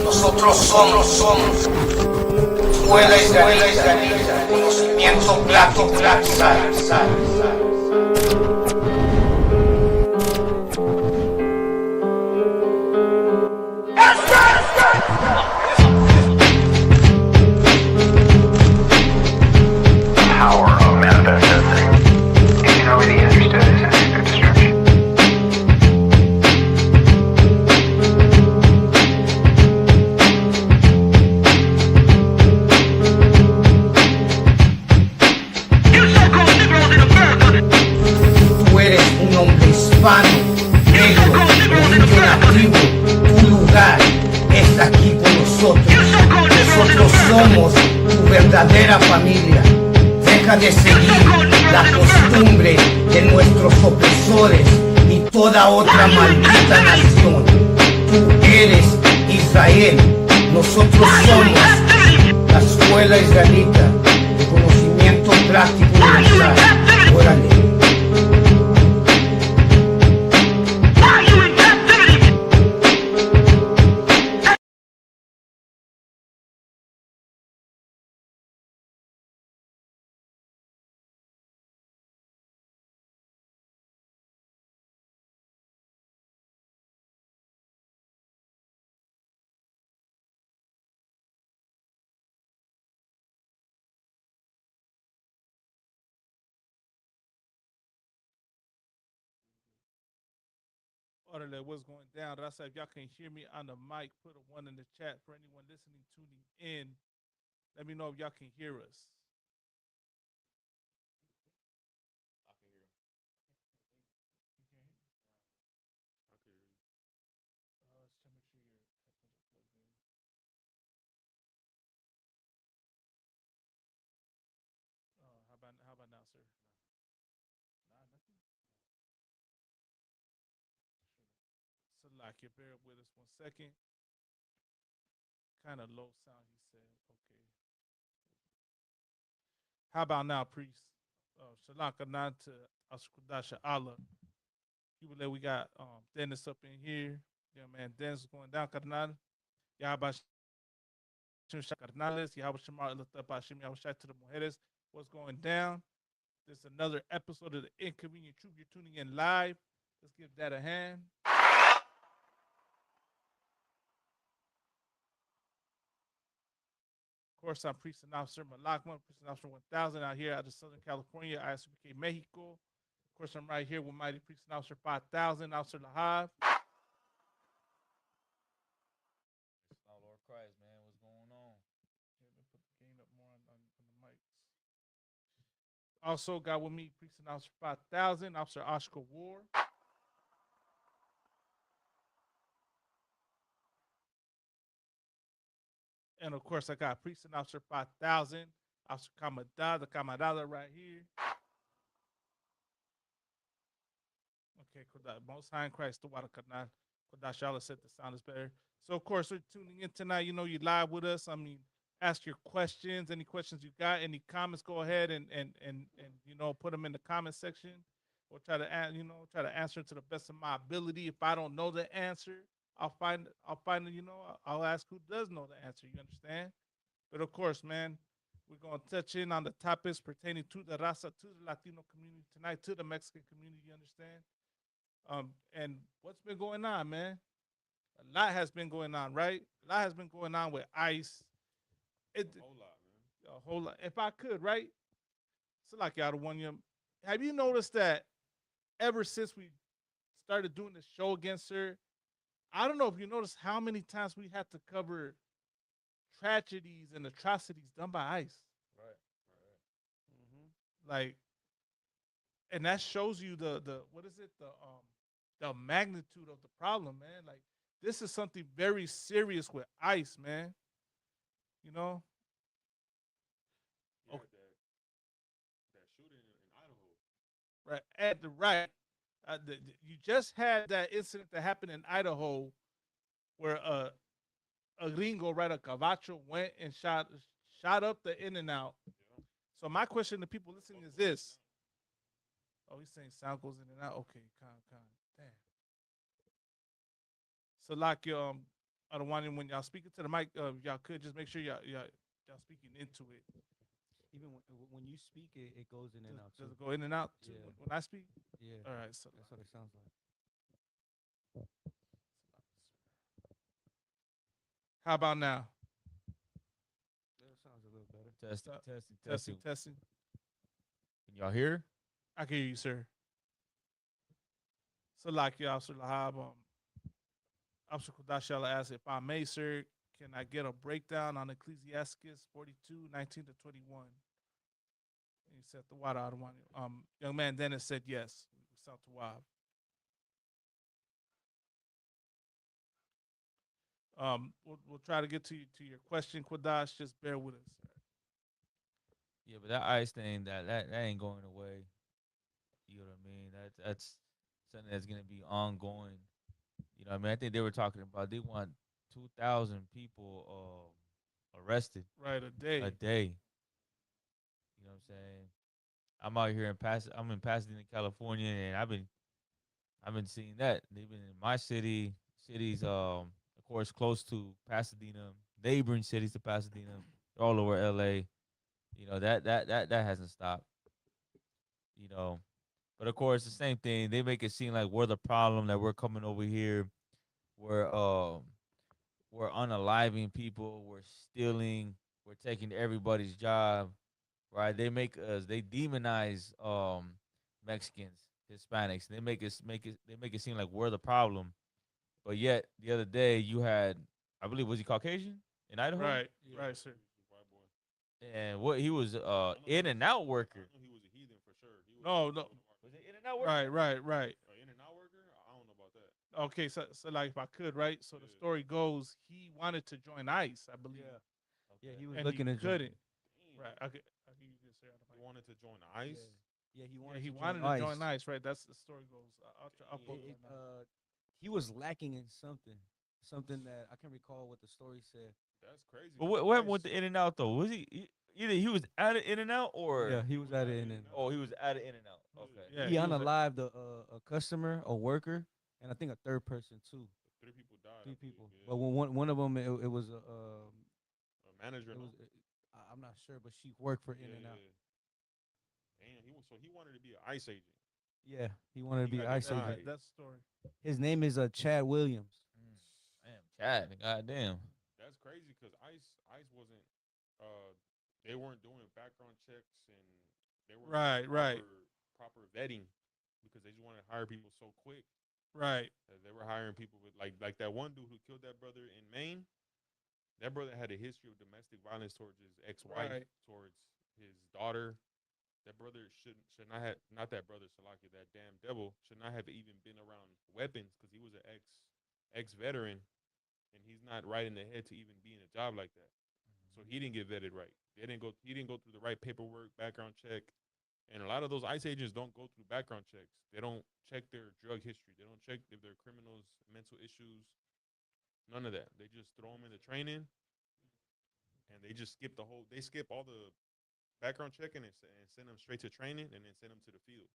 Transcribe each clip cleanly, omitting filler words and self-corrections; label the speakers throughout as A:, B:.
A: Nosotros somos escuela israelita, conocimiento práctico,
B: Power of manifest destiny. If you know the understood is their destruction.
A: Tú eres un hombre hispano, negro, o indio nativo. Tu lugar es aquí con nosotros. Nosotros somos tu verdadera familia. Deja de seguir la costumbre de nuestros opresores y toda otra maldita nación. Tú eres Israel. Nosotros somos la escuela israelita de conocimiento práctico universal. Órale.
C: Orderly, what's going down? I said, if y'all can hear me on the mic, put a 1 in the chat for anyone listening, tuning in. Let me know if y'all can hear us. How about now, sir? Nah, nothing. So like you bear with us 1 second. Kind of low sound, he said. Okay. How about now, priest? Shalaka nan to Ashkudasha Allah. People that we got Dennis up in here. Yeah, man, Dennis is going down, Karnal. Yahabash Carnales, Yahweh Shamar Hashim, Yahweh Shai to the Mujeres. What's going down? This is another episode of the Inconvenient Truth. You're tuning in live. Let's give that a hand. Of course, I'm Priest and Officer Malakman, Priest and Officer 1000 out here out of Southern California, ISUPK, Mexico. Of course, I'm right here with Mighty Priest and Officer 5000, Officer Lahav.
D: Lord Christ, man, what's going on?
C: Yeah, put the gain up more on the mics. Also got with me Priest and Officer 5000, Officer Oscar War. And of course, I got Priest and Officer 5000, Officer Kamadada, the Kamadada right here. Okay, Most High in Christ, the Water Kanal. Kodashala said the sound is better. So, of course, we're tuning in tonight. You know, you live with us. I mean, ask your questions. Any questions you got, any comments, go ahead and you know, put them in the comment section. Or try to answer to the best of my ability. If I don't know the answer, I'll find you know, I'll ask who does know the answer. You understand? But of course, man, we're gonna touch in on the topics pertaining to the raza, to the Latino community tonight, to the Mexican community. You understand? And what's been going on, man? A lot has been going on, right? A lot has been going on with ICE.
D: A whole lot, man.
C: A whole lot. If I could, right? So like y'all, the one year. Have you noticed that ever since we started doing the show against her, I don't know if you noticed how many times we had to cover tragedies and atrocities done by ICE.
D: Right.
C: Like, and that shows you the what is it, the magnitude of the problem, man. Like, this is something very serious with ICE, man. You know.
D: Yeah, okay. That shooting in Idaho.
C: Right at the right. You just had that incident that happened in Idaho, where a gringo, right, a Cavacho, went and shot up the In-N-Out. Yeah. So my question to people listening is this. Oh, he's saying sound goes in and out. Okay, kind. Damn. So like I don't want when y'all speaking to the mic, y'all could just make sure y'all speaking into it.
E: Even when you speak, it goes in and out too.
C: Does it go in and out too
E: Yeah.
C: when I speak?
E: Yeah,
C: All right, so
E: that's what it sounds like.
C: how about now?
E: That sounds a little better.
F: Testing,
C: Stop.
F: testing,
C: Testing,
F: testing.
C: testing.
F: Can y'all hear?
C: I can hear you, sir. So like you, Officer Lahab, Officer Kudashala asked, if I may, sir, can I get a breakdown on Ecclesiasticus 42:19 to 21? And he said the water out of one. Young man Dennis said yes. South to Wab. We'll try to get to your question, Quadash. Just bear with us.
F: Yeah, but that ice thing, that ain't going away. You know what I mean? That's something that's gonna be ongoing. You know what I mean? I think they were talking about they want 2,000 people arrested
C: Right, a day.
F: a day. You know what I'm saying? I'm out here I'm in Pasadena, California, and I've been seeing that. They've been in my cities of course close to Pasadena, neighboring cities to Pasadena, all over LA. You know, that hasn't stopped. You know. But of course the same thing. They make it seem like we're the problem, that we're coming over here. We're we're unaliving people, we're stealing, we're taking everybody's job, right? They demonize Mexicans, Hispanics. They make it seem like we're the problem. But yet the other day you had, I believe, was he Caucasian in Idaho?
C: Right,
E: Yeah.
C: right, sir.
D: White boy.
F: And what he was
D: I know
F: in and out
D: I
F: worker.
D: know he was a heathen for sure. He was
C: No,
D: a
C: no.
F: Was it in and out worker?
C: Right, right, right.
D: In and out worker? I don't know about that.
C: Okay, so like if I could, right? So the
D: Yeah.
C: story goes, he wanted to join ICE, I believe.
E: Yeah,
F: Okay.
E: he was
C: And
E: looking
C: he
E: to join.
C: couldn't.
D: Damn.
C: Right. Okay. You can say out of
D: He
C: mic.
D: wanted to join ICE.
E: Yeah, he
C: Yeah,
E: wanted.
C: he
E: to
C: wanted
E: join
C: to join
E: ICE.
C: ICE, right? That's the story goes. I'll upload
E: It,
C: it right now.
E: he was lacking in something that I can't recall what the story said.
D: That's crazy.
F: But
D: 'cause
F: what happened
D: ICE-
F: with the in and out though? Was either he was at it in and out, or
E: Yeah, he was at it, and then
F: oh, he was at it in and out. Okay.
C: Yeah,
E: he
C: he was
E: unalived a customer, a worker, and I think a third person too.
D: 3 people died. I
E: Three
D: believe,
E: people,
D: yeah.
E: but one of them it was
D: A manager.
E: it
D: no?
E: was I'm not sure, but she worked for In
D: Yeah,
E: and Out.
D: Damn, he wanted to be an ICE agent.
E: Yeah, he wanted to
D: He
E: be
D: got
E: ICE
D: denied.
E: agent.
C: That's the story.
E: His name is Chad Williams.
F: Damn, Chad. Goddamn.
D: That's crazy because ICE wasn't. They weren't doing background checks and they weren't
C: Right,
D: doing
C: right.
D: proper vetting because they just wanted to hire people so quick.
C: Right.
D: They were hiring people with like that one dude who killed that brother in Maine. That brother had a history of domestic violence towards his ex-wife,
C: Right.
D: towards his daughter. That brother should not have, not that brother Salaki, that damn devil should not have even been around weapons because he was an ex-veteran and he's not right in the head to even be in a job like that. So he didn't get vetted right. He didn't go through the right paperwork, background check. And a lot of those ICE agents don't go through background checks. They don't check their drug history. They don't check if they're criminals, mental issues, none of that. They just throw them into training and they just skip all the background checking and send them straight to training and then send them to the field.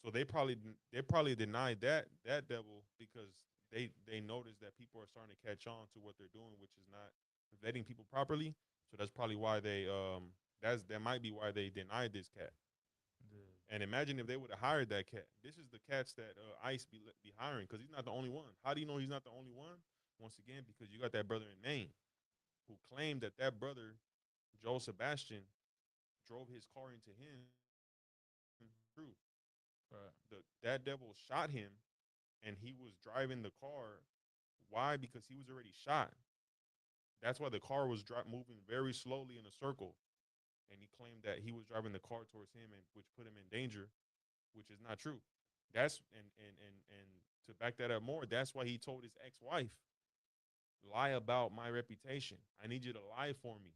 D: So they probably denied that devil because they noticed that people are starting to catch on to what they're doing, which is not vetting people properly. So that's probably why that might be why they denied this cat. And imagine if they would have hired that cat. This is the cats that ICE be hiring because he's not the only one. How do you know he's not the only one? Once again, because you got that brother in Maine who claimed that brother, Joel Sebastian, drove his car into him. True. That devil shot him, and he was driving the car. Why? Because he was already shot. That's why the car was moving very slowly in a circle, and he claimed that he was driving the car towards him, and which put him in danger, which is not true. That's and to back that up more, that's why he told his ex-wife, lie about my reputation. I need you to lie for me,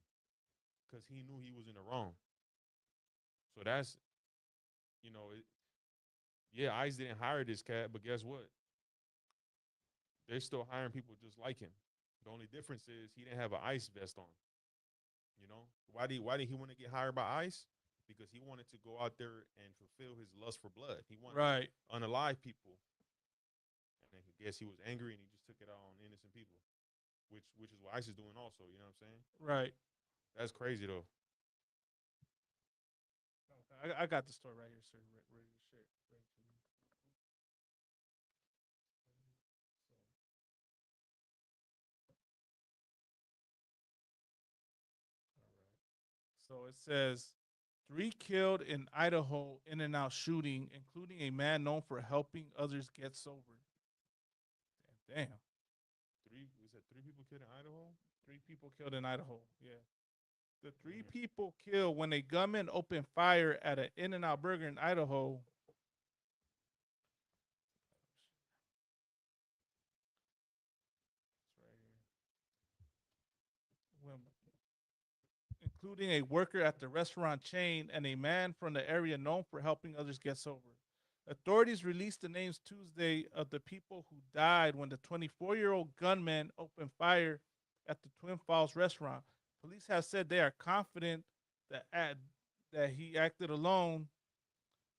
D: because he knew he was in the wrong. So that's, yeah, ICE didn't hire this cat, but guess what? They're still hiring people just like him. The only difference is he didn't have an ICE vest on. You know, why did he want to get hired by ICE? Because he wanted to go out there and fulfill his lust for blood. He wanted
C: Right.
D: to unalive people, and I guess he was angry and he just took it out on innocent people. which is what ICE is doing also. You know what I'm saying?
C: Right.
D: That's crazy though.
C: Okay, I got the story right here, sir. Ready to share. Ready to- So it says 3 killed in Idaho in and out shooting, including a man known for helping others get sober. Damn.
D: We said 3 people killed in Idaho.
C: 3 people killed in Idaho. Yeah. The 3 people
D: Mhm.
C: killed when a gunman opened fire at an In and Out Burger in Idaho. It's right here. Including a worker at the restaurant chain and a man from the area known for helping others get sober. Authorities released the names Tuesday of the people who died when the 24-year-old gunman opened fire at the Twin Falls restaurant. Police have said they are confident that he acted alone,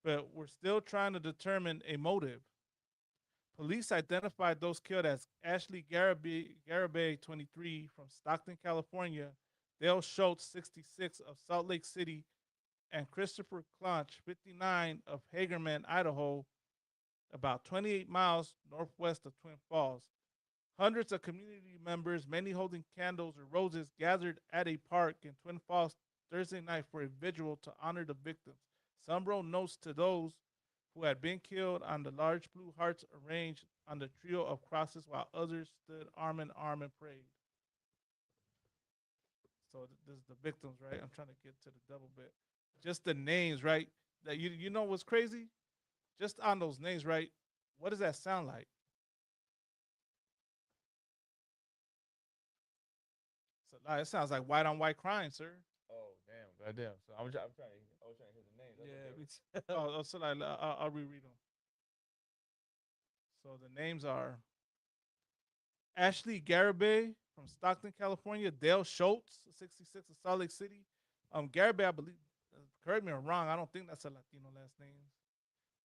C: but we're still trying to determine a motive. Police identified those killed as Ashley Garibay, 23, from Stockton, California, Dale Schultz, 66, of Salt Lake City, and Christopher Clunch, 59, of Hagerman, Idaho, about 28 miles northwest of Twin Falls. Hundreds of community members, many holding candles or roses, gathered at a park in Twin Falls Thursday night for a vigil to honor the victims. Some wrote notes to those who had been killed on the large blue hearts arranged on the trio of crosses, while others stood arm in arm and prayed. So this is the victims, right? I'm trying to get to the double bit. Just the names, right? That you know what's crazy? Just on those names, right? What does that sound like? So, it sounds like white on white crime, sir.
F: Oh damn, goddamn. So I was trying to hear the names.
C: Yeah. So like, I'll reread them. So the names are Ashley Garibay from Stockton, California. Dale Schultz, 66, of Salt Lake City. Garibay, I believe. Correct me if I'm wrong. I don't think that's a Latino last name.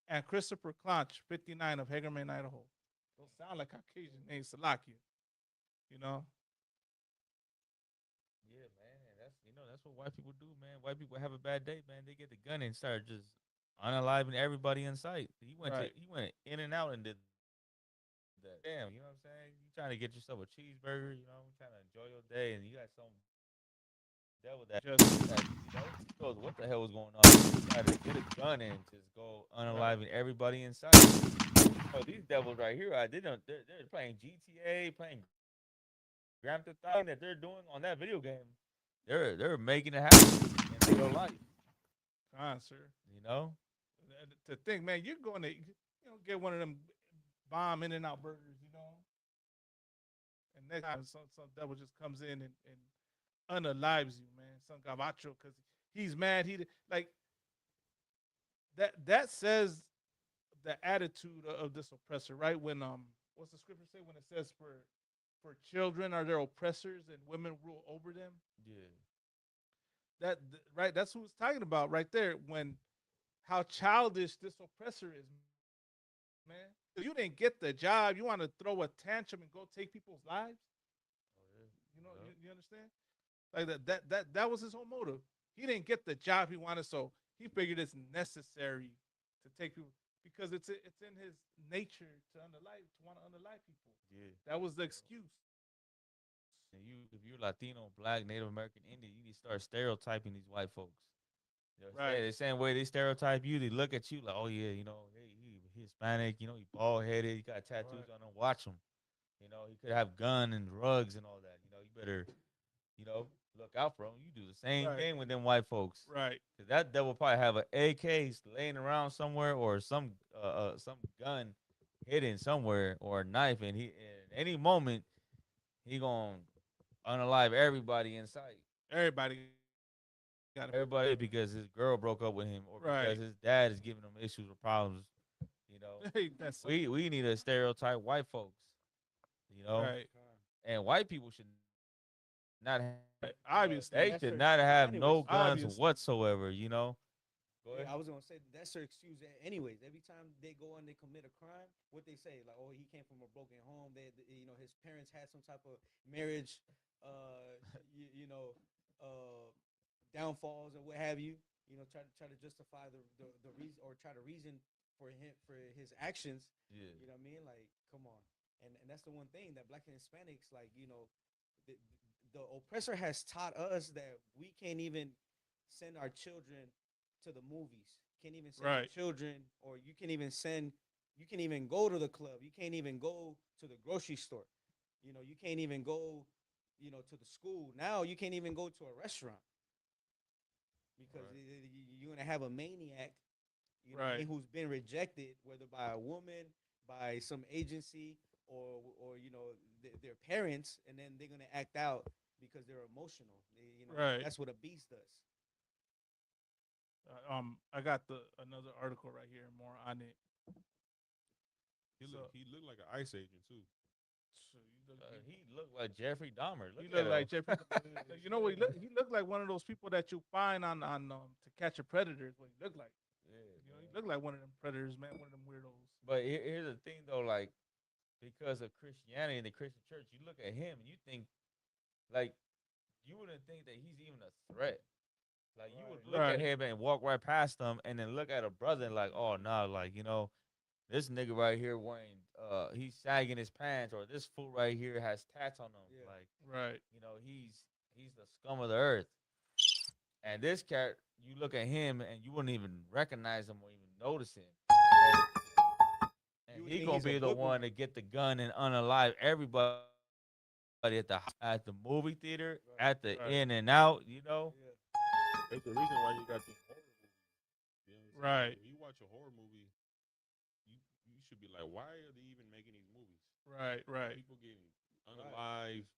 C: And Christopher Clunch, 59, of Hagerman, Idaho. Those sound like Caucasian names, Salakia. You know?
F: Yeah, man, and that's what white people do, man. White people have a bad day, man. They get the gun and start just unaliving everybody in sight.
C: Right.
F: He went in and out and did that. Damn, you know what I'm saying? You trying to get yourself a cheeseburger, trying to enjoy your day, and you got some devil that knows what the hell was going on. You try to get a gun and just go unaliving everybody in sight. Oh, these devils right here, they're playing GTA, playing Grand Theft Auto that they're doing on that video game. They're making it happen in real life.
C: Sir.
F: You know?
C: To think, man, you're going to get one of them bomb In and Out burgers, and next time some devil just comes in and unalives you, man. Some gabacho, because he's mad. He like that says the attitude of this oppressor, right? When what's the scripture say when it says for children are their oppressors and women rule over them?
F: Yeah.
C: Right, that's who it's talking about right there. When how childish this oppressor is, man. You didn't get the job, you want to throw a tantrum and go take people's lives.
F: Oh,
C: You know,
F: yeah.
C: you understand? Like that was his whole motive. He didn't get the job he wanted, so he figured it's necessary to take people because it's in his nature to want to underlie people.
F: Yeah.
C: That was the excuse.
F: And if you're Latino, Black, Native American, Indian, you need to start stereotyping these white folks.
C: Right.
F: The same way they stereotype you, they look at you like, oh yeah, he Hispanic, he bald headed, he got tattoos on him. Watch him. He could have gun and drugs and all that. You better, look out for him. You do the same thing with them white folks.
C: Right.
F: Cause that devil probably have an AK laying around somewhere or some gun hidden somewhere or a knife, and he in any moment he gonna unalive everybody in sight.
C: Everybody got
F: Everybody because his girl broke up with him or because his dad is giving him issues or problems. You know,
C: That's
F: we need to stereotype white folks.
C: right.
F: And white people should not have,
C: Obviously,
F: they should not have no guns
C: Obviously.
F: whatsoever. Go
E: Yeah,
F: ahead.
E: I was gonna say that's their excuse. Anyways, every time they go and they commit a crime, what they say like, "Oh, he came from a broken home. His parents had some type of marriage, you know, uh, downfalls or what have you. You know, try to justify the reason or try to reason for him for his actions.
F: Yeah.
E: You know what I mean? Like, come on. And that's the one thing that Black and Hispanics, like, the, the oppressor has taught us that we can't even send our children to the movies. Can't even send your
C: Right.
E: children, or you can even send. You can even go to the club. You can't even go to the grocery store. You know, you can't even go, to the school. Now you can't even go to a restaurant because
F: Right.
E: you're gonna have a maniac,
C: Right.
E: who's been rejected, whether by a woman, by some agency, or their parents, and then they're gonna act out because they're emotional.
C: Right.
E: That's what a beast does.
C: I got the another article right here, more on it. So,
D: He looked like an ICE agent too.
C: so
F: He looked like Jeffrey Dahmer.
C: he
F: Look
C: looked
F: at
C: like
F: him.
C: Jeffrey. You know what he looked like one of those people that you find on To Catch a Predator. Is what he looked like.
F: Yeah,
C: He
F: man.
C: looked like one of them predators, man. One of them weirdos.
F: But here's the thing, though. Like, because of Christianity and the Christian church, you look at him and you think, like, you wouldn't think that he's even a threat. Like, you would look at
C: Right.
F: him and walk right past him, and then look at a brother and like, oh no, like this nigga right here wearing, he's sagging his pants, or this fool right here has tats on him.
E: Yeah.
F: Like,
C: Right.
F: he's the scum of the earth. And this cat, you look at him and you wouldn't even recognize him or even notice him. And
E: You would
F: he
E: think
F: gonna
E: he's a
F: be the
E: hoodlum.
F: one to get the gun and unalive everybody at the movie theater,
E: Right.
F: at the
C: Right.
F: in and out. You know,
E: Yeah.
D: That's the reason why you got these horror movies. You know what I'm saying?
C: Right.
D: If you watch a horror movie, you should be like, why are they even making these movies?
C: Right. Right.
D: People getting unalived,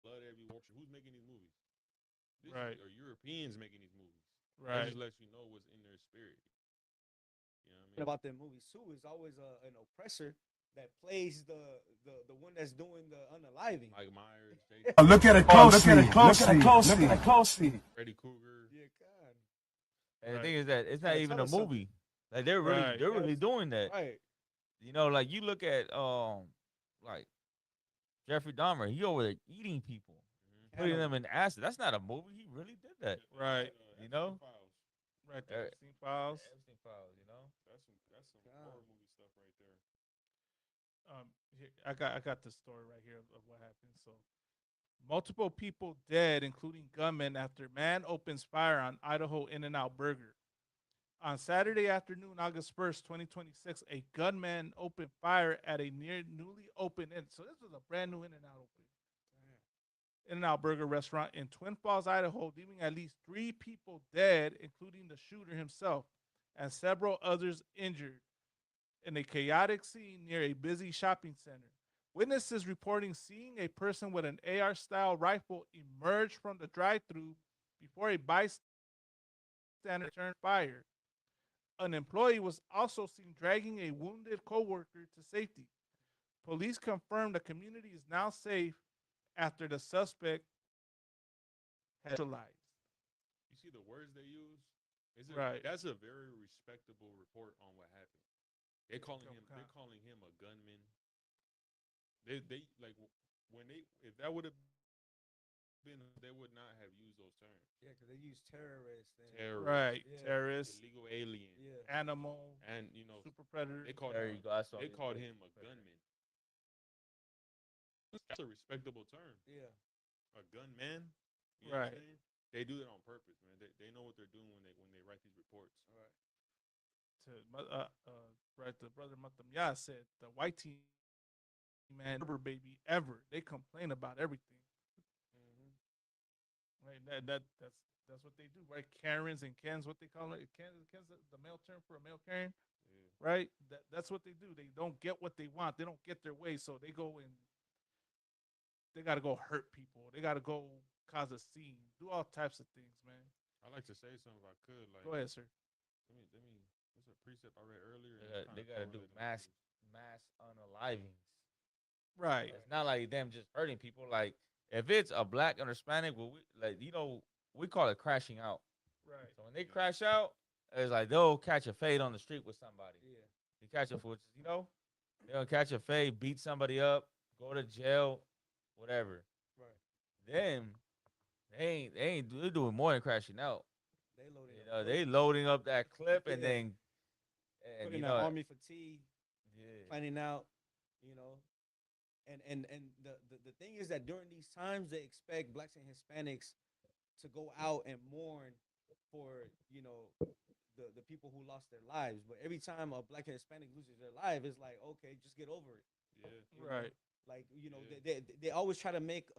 D: blood everywhere. Who's making these movies?
C: Right.
D: Are Europeans making these movies? That
C: Right.
D: just lets you know what's in their spirit. You know what I mean?
E: About their movies too is always an oppressor that plays the one that's doing the unaliving.
D: Mike Myers, Jason,
G: Look at it closely. Look at it closely. Look at it closely.
D: Freddy Krueger.
E: Yeah, God.
F: and the
C: Right.
F: thing is that it's not
E: Trying to
F: even
E: tell
F: a
E: us something.
F: movie. Like they're really
C: Right.
F: they're really doing that.
E: Right.
F: You know, like you look at like Jeffrey Dahmer, he over there eating people, putting them in acid. That's not a movie. He really did that.
C: Right.
F: You know?
D: Files.
C: Right. The
F: Right.
C: Epstein Files.
F: Epstein files. You know.
D: That's some
E: God.
D: horror movie stuff right there.
C: Here, I got the story right here of what happened. So, multiple people dead, including gunmen, after man opens fire on Idaho In-N-Out Burger. On Saturday afternoon, August 1st, 2026, a gunman opened fire at a newly opened so this was a brand new In-N-Out open. In-N-Out Burger restaurant in Twin Falls, Idaho, leaving at least 3 people dead, including the shooter himself, and several others injured in a chaotic scene near a busy shopping center. Witnesses reporting seeing a person with an AR-style rifle emerge from the drive-thru before a bystander turned fire. An employee was also seen dragging a wounded coworker to safety. Police confirmed the community is now safe after the suspect had neutralized.
D: You see the words they use?
C: Right.
D: That's a very respectable report on what happened. They're calling him a gunman. They like when if that would have been, they would not have used those terms.
E: Yeah, because they use terrorist.
D: Terrorist,
C: Right.
E: Yeah.
C: Terrorist,
D: illegal alien,
E: Yeah.
C: animal,
D: and
C: super predator.
D: they called
F: There you go. I saw
D: they
F: you.
D: called him a gunman. That's a respectable term.
E: Yeah.
D: A gunman. You know
C: Right.
D: what I'm saying? They do that on purpose, man. They know what they're doing when they write these reports.
E: Right.
C: Right, the brother Matamya said the white team man ever baby ever. They complain about everything. Right. That's what they do, right? Karens and Kens, what they call it. Ken's the male term for a male Karen,
D: Yeah.
C: right? That's what they do. They don't get what they want. They don't get their way, so they go and they gotta go hurt people. They gotta go cause a scene, do all types of things, man.
D: I like to say something if I could. Like,
C: Go ahead, sir.
D: let me. What's a precept I read earlier?
F: They gotta do mass unalivings.
C: Right.
F: It's not like them just hurting people. Like if it's a black and Hispanic, well, we call it crashing out.
C: Right.
F: So when they crash out, it's like they'll catch a fade on the street with somebody.
E: Yeah.
F: You catch a fool, they'll catch a fade, beat somebody up, go to jail, whatever.
E: Right.
F: Then they're doing more than crashing out.
E: They loading
F: You
E: up
F: know, they
E: bullets,
F: loading up that clip and
E: Yeah.
F: then and
E: putting
F: you
E: that
F: know,
E: army fatigue,
F: yeah,
E: planning out, you know. And the thing is that during these times they expect blacks and Hispanics to go out and mourn for, you know, the people who lost their lives. But every time a black and Hispanic loses their life, it's like, okay, just get over it.
D: Yeah.
E: you know?
C: Right.
E: Like, you know,
D: Yeah.
E: they always try to make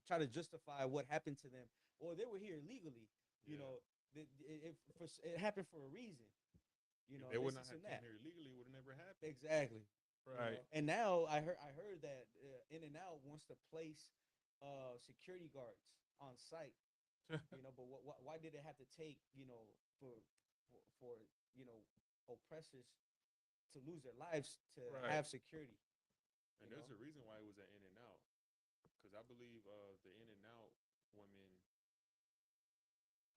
E: try to justify what happened to them, or they were here illegally. You
D: Yeah.
E: know, it happened for a reason. You know,
D: If they would
E: this
D: not have
E: and
D: came
E: that.
D: here illegally, it would have never happened.
E: Exactly. You
C: Right.
E: know? And now I heard that In and Out wants to place security guards on site. You know, but why did it have to take, you know, for you know, oppressors to lose their lives to
C: Right.
E: have security?
D: And
E: You
D: there's
E: know?
D: a reason why it was an In and Out, because I believe the In and Out women,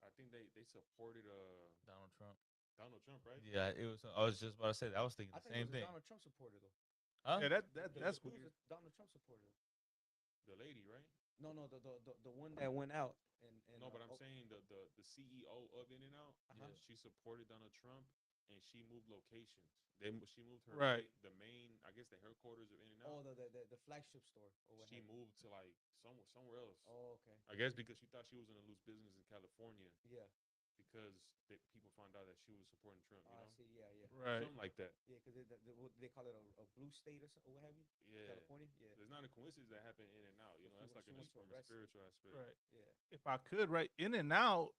D: I think they supported
F: Donald Trump.
D: Donald Trump, right?
F: Yeah, it was. I was just about to say that. I was thinking
E: I
F: the
E: think
F: same
E: it was a
F: thing.
E: Donald Trump supporter though.
F: Huh?
C: Yeah, that's
E: Who
C: weird.
E: was a Donald Trump supporter?
D: The lady, right?
E: No, the one that went out and
D: No, but I'm saying the CEO of In and Out,
E: Uh-huh.
D: she supported Donald Trump, and she moved locations. She moved her
C: Right.
D: the main, I guess, the headquarters of In and
E: Oh,
D: Out.
E: the flagship store or what
D: She
E: have you.
D: moved to like somewhere else.
E: Oh, okay.
D: I guess because she thought she was gonna lose business in California
E: Yeah.
D: because people found out that she was supporting Trump. You
E: Oh, I
D: know,
E: see. Yeah, yeah.
C: Right.
D: something like that.
E: Yeah, because they call it a blue state or what have you.
D: Yeah.
E: California. Yeah.
D: It's not a coincidence that happened In and Out. You know,
E: She
D: that's like
E: wants to
D: from a
E: arrest-
D: spiritual aspect.
C: Right.
E: Yeah.
C: If I could, right, In and Out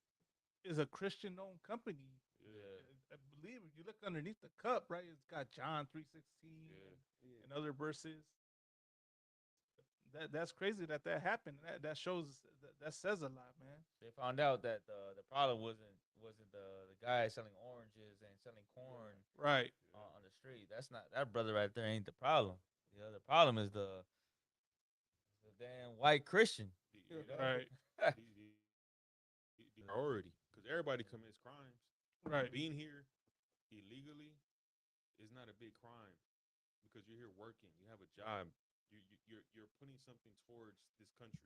C: is a Christian-owned company.
D: Yeah.
C: I believe if you look underneath the cup, right, it's got John 3:16
D: Yeah.
E: Yeah.
C: and other verses. That's crazy that happened. That shows that says a lot, man.
F: They found out that the problem wasn't the guy selling oranges and selling corn
C: Right.
F: on the street. That's not that brother right there. Ain't the problem. You know, the problem is the damn white Christian.
D: You know?
C: Right.
D: The priority, because everybody commits crimes.
C: Right.
D: Being here illegally is not a big crime because you're here working. You have a job. You're putting something towards this country.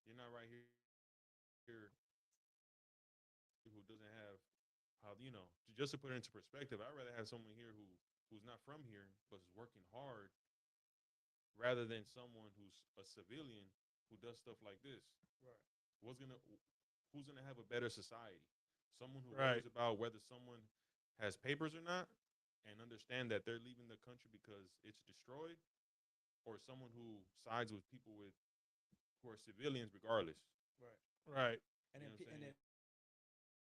D: You're not right here who doesn't have how, you know, just to put it into perspective. I'd rather have someone here who's not from here but is working hard rather than someone who's a civilian who does stuff like this.
E: Right.
D: Who's gonna have a better society? Someone who
C: Right.
D: worries about whether someone has papers or not and understand that they're leaving the country because it's destroyed, or someone who sides with people who are civilians regardless.
E: Right.
C: Right.
E: And
D: You
E: then
D: know what I'm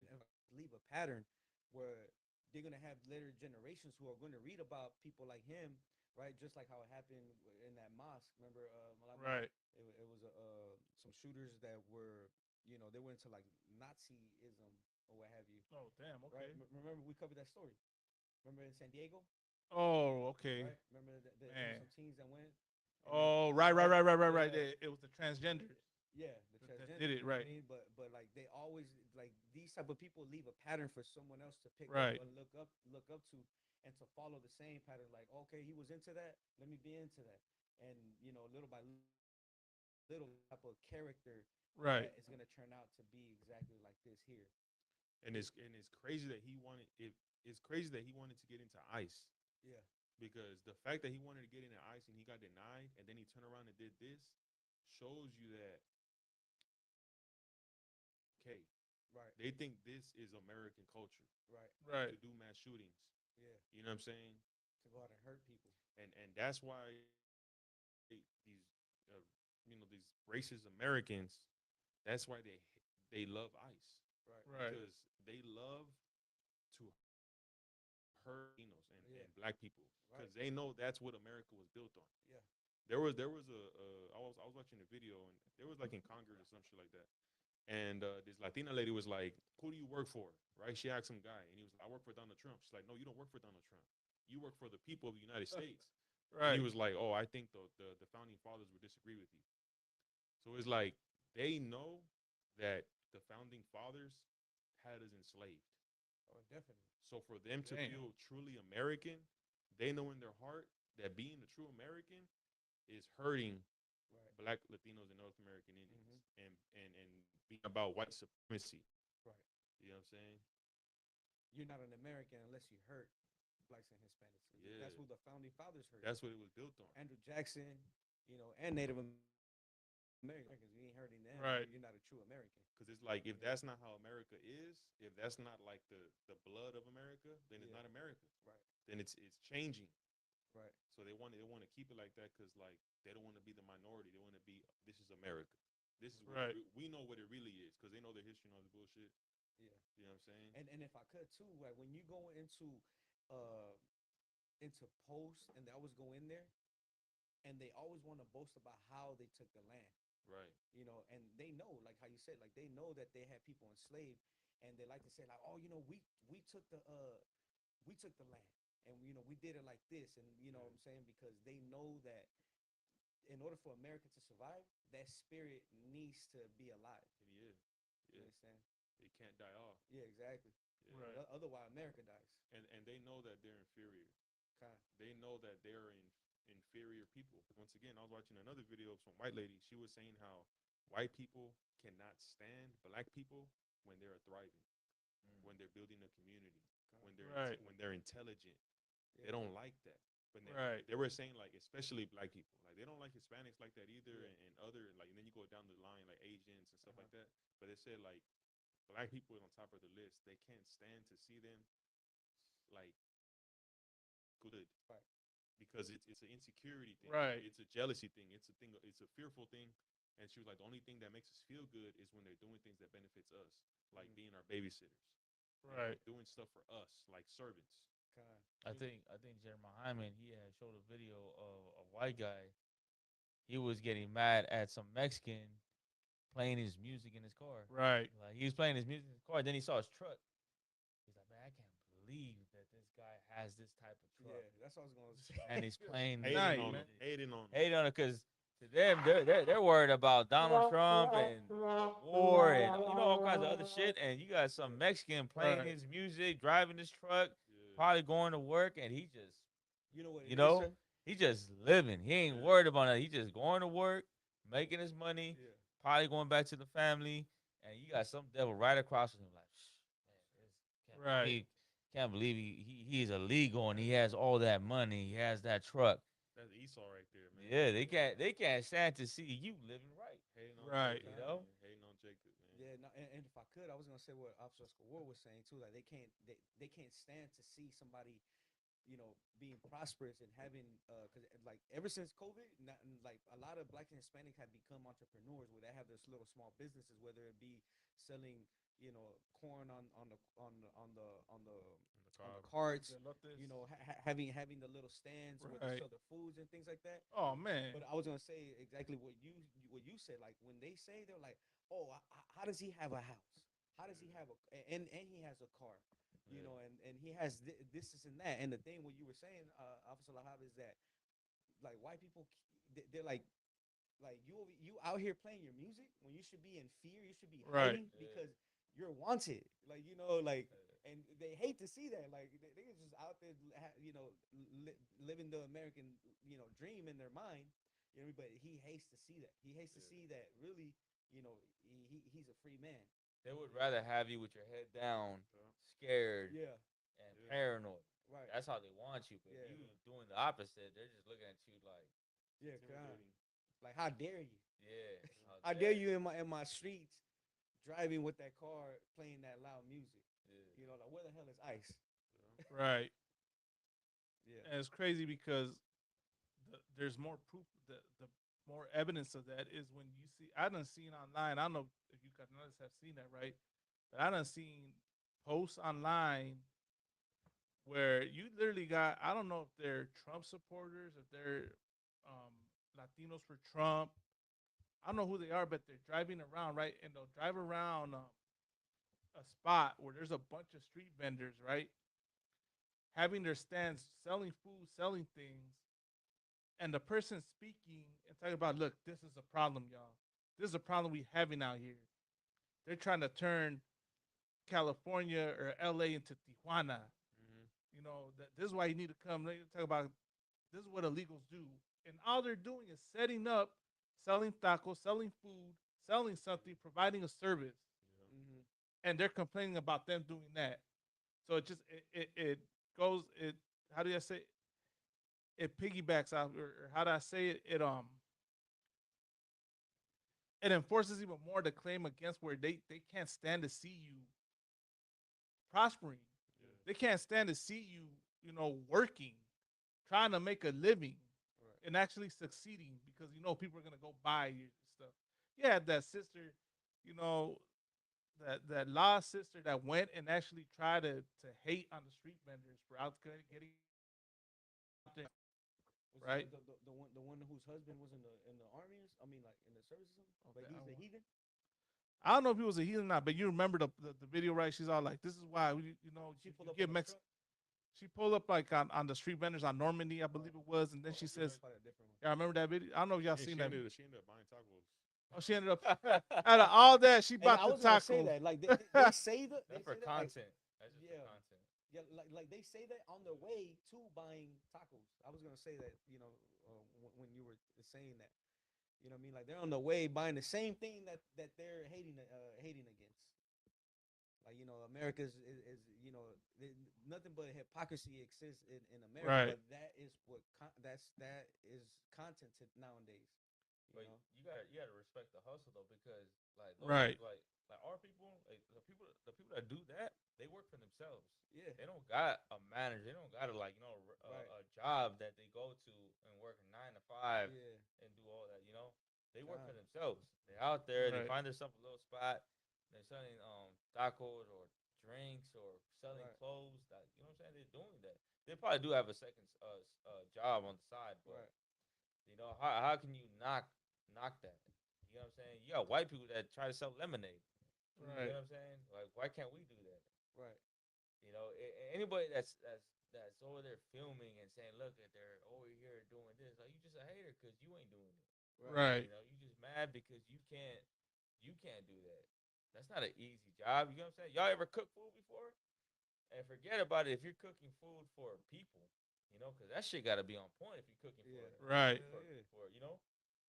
E: and then leave a pattern where they're gonna have later generations who are going to read about people like him, right? Just like how it happened in that mosque. Remember, Malama?
C: Right.
E: It was some shooters that were, you know, they were into like Nazism or what have you.
C: Oh, damn.
E: Right?
C: Okay.
E: Remember we covered that story. Remember in San Diego,
C: Oh, okay.
E: right? Remember there were
C: Man.
E: some teens that went. and
C: Oh,
E: then-
C: right.
E: Yeah.
C: It was the transgenders.
E: Yeah, the
C: That
E: transgender.
C: did it,
E: you know what
C: right.
E: I mean? But like they always like these type of people leave a pattern for someone else to pick
C: Right.
E: up and look up to and to follow the same pattern. Like, okay, he was into that, let me be into that. And you know, little by little type of character
C: Right.
E: that is gonna turn out to be exactly like this here.
D: And it's crazy that it's crazy that he wanted to get into ICE,
E: Yeah.
D: because the fact that he wanted to get into ICE and he got denied and then he turned around and did this shows you that okay,
E: Right.
D: they think this is American culture
E: Right.
C: Right.
D: to do mass shootings.
E: Yeah.
D: You know what I'm saying?
E: To go out and hurt people.
D: And that's why these these racist Americans, that's why they love ICE,
E: Right.
C: Right.
D: because they love to hurt Latinos
E: Yeah.
D: and black people, because
E: Right.
D: they know that's what America was built on.
E: Yeah.
D: There was I was watching a video, and there was like in Congress or some shit like that, and this Latina lady was like, "Who do you work for?" Right? She asked some guy, and he was like, "I work for Donald Trump." She's like, "No, you don't work for Donald Trump. You work for the people of the United States." And
C: Right.
D: he was like, "Oh, I think the founding fathers would disagree with you." So it's like they know that the founding fathers had us enslaved.
E: Oh, definitely.
D: So for them to
C: Damn.
D: feel truly American, they know in their heart that being a true American is hurting
E: Right.
D: Black, Latinos, and North American Indians,
E: Mhm.
D: and being about white supremacy.
E: Right.
D: You know what I'm saying?
E: You're not an American unless you hurt blacks and Hispanics.
D: Yeah.
E: That's who the founding fathers hurt.
D: That's what it was built on.
E: Andrew Jackson, and Native Americans. You ain't hurting them.
C: Right.
E: You're not a true American.
D: Because it's like, if that's not how America is, if that's not like the blood of America, then it's
E: Yeah.
D: not America.
E: Right.
D: Then it's changing.
E: Right.
D: So they want to keep it like that because like they don't want to be the minority. They want to be, this is America. This is what
C: Right.
D: we know what it really is because they know their history and all this bullshit.
E: Yeah.
D: You know what I'm saying?
E: And if I could too, like when you go into posts and they always go in there and they always want to boast about how they took the land.
D: Right.
E: And they know, like how you said, like they know that they had people enslaved, and they like to say like, oh, we took the land, and we did it like this, and what I'm saying, because they know that in order for America to survive, that spirit needs to be alive.
D: Yeah.
E: You
D: Yeah.
E: understand?
D: It can't die off.
E: Yeah, exactly.
D: Yeah.
C: Right.
E: Otherwise, America dies.
D: And they know that they're inferior.
E: Kind.
D: They know that they're inferior people. Once again, I was watching another video of some white lady. She was saying how white people cannot stand black people when they're thriving, when they're building a community,
C: Right.
D: when they're intelligent.
E: Yeah.
D: They don't like that. When
C: Right.
D: they were saying, like, especially black people, like they don't like Hispanics like that either,
E: Yeah.
D: and other, like, and then you go down the line like Asians and stuff like
E: Uh-huh.
D: that. But they said like black people on top of the list. They can't stand to see them like good.
E: Right.
D: Because it's an insecurity thing.
C: Right.
D: It's a jealousy thing. It's a fearful thing. And she was like, the only thing that makes us feel good is when they're doing things that benefits us, like being our babysitters,
C: Right.
D: doing stuff for us, like servants.
E: Kind.
F: I think Jeremiah Hyman, he had showed a video of a white guy. He was getting mad at some Mexican playing his music in his car.
C: Right.
F: Like he was playing his music in his car. Then he saw his truck. He's like, man, I can't believe that this guy has this type of truck.
E: Yeah, that's what I was gonna say.
F: And he's playing
D: Hating
C: Nice,
D: on
C: man.
D: them. Hating on them.
F: hate on it because to them they're worried about Donald Trump and war and all kinds of other shit. And you got some Mexican playing
C: Right.
F: his music, driving his truck,
D: Yeah.
F: probably going to work, and he just
E: You know what?
F: you know he just living. He ain't
D: Yeah.
F: worried about it. He just going to work, making his money,
E: Yeah.
F: probably going back to the family, and you got some devil right across from him, like, man,
C: Right.
F: can't believe he's illegal and he has all that money, he has that truck.
D: That's Esau right there, man.
F: Yeah, they can't stand to see you living right.
D: Hating on
C: Right.
D: Jacob,
F: You know?
D: man. Hating on Jacob, man.
E: Yeah, no, and if I could, I was gonna say what Officer War was saying too. Like they can't stand to see somebody, being prosperous and having because like ever since COVID, like a lot of Black and Hispanic have become entrepreneurs where they have this little small businesses, whether it be selling, corn on the carts, having the little stands where they
C: Right.
E: sell their foods and things like that.
C: Oh man.
E: But I was gonna say exactly what you said. Like when they say, they're like, "Oh, how does he have a house? How does he have and he has a car, and he has this and that." And the thing what you were saying, Officer Lahab, is that like white people, they're like you out here playing your music when you should be in fear. You should be
C: Right.
E: hiding because you're wanted. And they hate to see that. Like they just out there, living the American, dream in their mind. But he hates to see that. He hates to see that. Really, he's a free man.
F: They would rather have you with your head down, scared,
E: Yeah.
F: and paranoid.
E: Right.
F: That's how they want you. But
E: Yeah.
F: you doing the opposite, they're just looking at you like,
E: Yeah.
D: Intimidating.
E: Like, how dare you?
F: yeah.
E: How dare you in my streets, driving with that car, playing that loud music?
F: Yeah.
E: Like where the hell is ICE?
C: Right.
E: Yeah.
C: And it's crazy because there's more proof. The more evidence of that is when you see. I done seen online. I don't know if you guys have seen that, right? But I done seen posts online where you literally got. I don't know if they're Trump supporters, if they're Latinos for Trump. I don't know who they are, but they're driving around, right? And they'll drive around a spot where there's a bunch of street vendors, right? Having their stands, selling food, selling things, and the person speaking and talking about, look, this is a problem, y'all. This is a problem we having out here. They're trying to turn California or LA into Tijuana.
D: Mhm.
C: You know, this is why you need to come. They talk about this is what illegals do, and all they're doing is setting up, selling tacos, selling food, selling something, providing a service,
E: Mm-hmm.
C: and they're complaining about them doing that. So it just it goes it. How do I say? It piggybacks out, or how do I say it? It enforces even more the claim against where they can't stand to see you prospering. They can't stand to see you, working, trying to make a living,
E: Right.
C: and actually succeeding because people are gonna go buy your stuff. You had that sister, you know, that lost sister that went and actually tried to hate on the street vendors for getting out there,
E: Was
C: right?
E: the one whose husband was in the army? I mean, like in the services. Like
C: Okay,
E: he's the heathen.
C: I don't know if he was a heathen or not, but you remember the video, right? She's all like, "This is why
E: She
C: you
E: pulled up
C: get
E: on the
C: Mexican."
E: truck.
C: She pulled up like on the street vendors on Normandy, I believe it was, and then she says,
E: Probably a different one.
C: "Yeah, I remember that video. I don't know if y'all
D: Yeah,
C: seen
D: she
C: that."
D: ended up buying tacos.
C: Oh, she ended up out of all that, she
E: And
C: bought
E: I
C: the
E: was gonna say
C: tacos.
E: that, like they say that they
F: That's for
E: say that, like,
F: content. That's just
E: yeah,
F: for content.
E: yeah, like they say that on their way to buying tacos. I was gonna say that, when you were saying that, you know what I mean? Like they're on the way buying the same thing that they're hating against. Like America's is nothing but hypocrisy exists in America,
C: Right.
E: but that is what that is content nowadays. You
F: But
E: know,
F: you gotta respect the hustle though, because like those
C: Right.
F: like our people, like the people that do that, they work for themselves.
E: yeah,
F: They don't got a manager. They don't got a
E: Right.
F: a job that they go to and work 9 to 5
E: yeah,
F: and do all that. They work for
E: God.
F: themselves. They're out there. They
C: Right.
F: find themselves a little spot. They're selling tacos or drinks or selling
E: Right.
F: clothes. That you know what I'm saying. They're doing that. They probably do have a second job on the side, but
E: Right.
F: how can you knock that? You know what I'm saying? You got white people that try to sell lemonade. You
C: Right.
F: know what I'm saying? Like, why can't we do that?
E: Right.
F: Anybody that's over there filming and saying, "Look, at they're over here doing this," like you just a hater because you ain't doing it.
C: Right.
F: You just mad because you can't do that. That's not an easy job. You know what I'm saying? Y'all ever cook food before? And forget about it if you're cooking food for people, because that shit got to be on point if you're cooking
E: Yeah.
C: Right.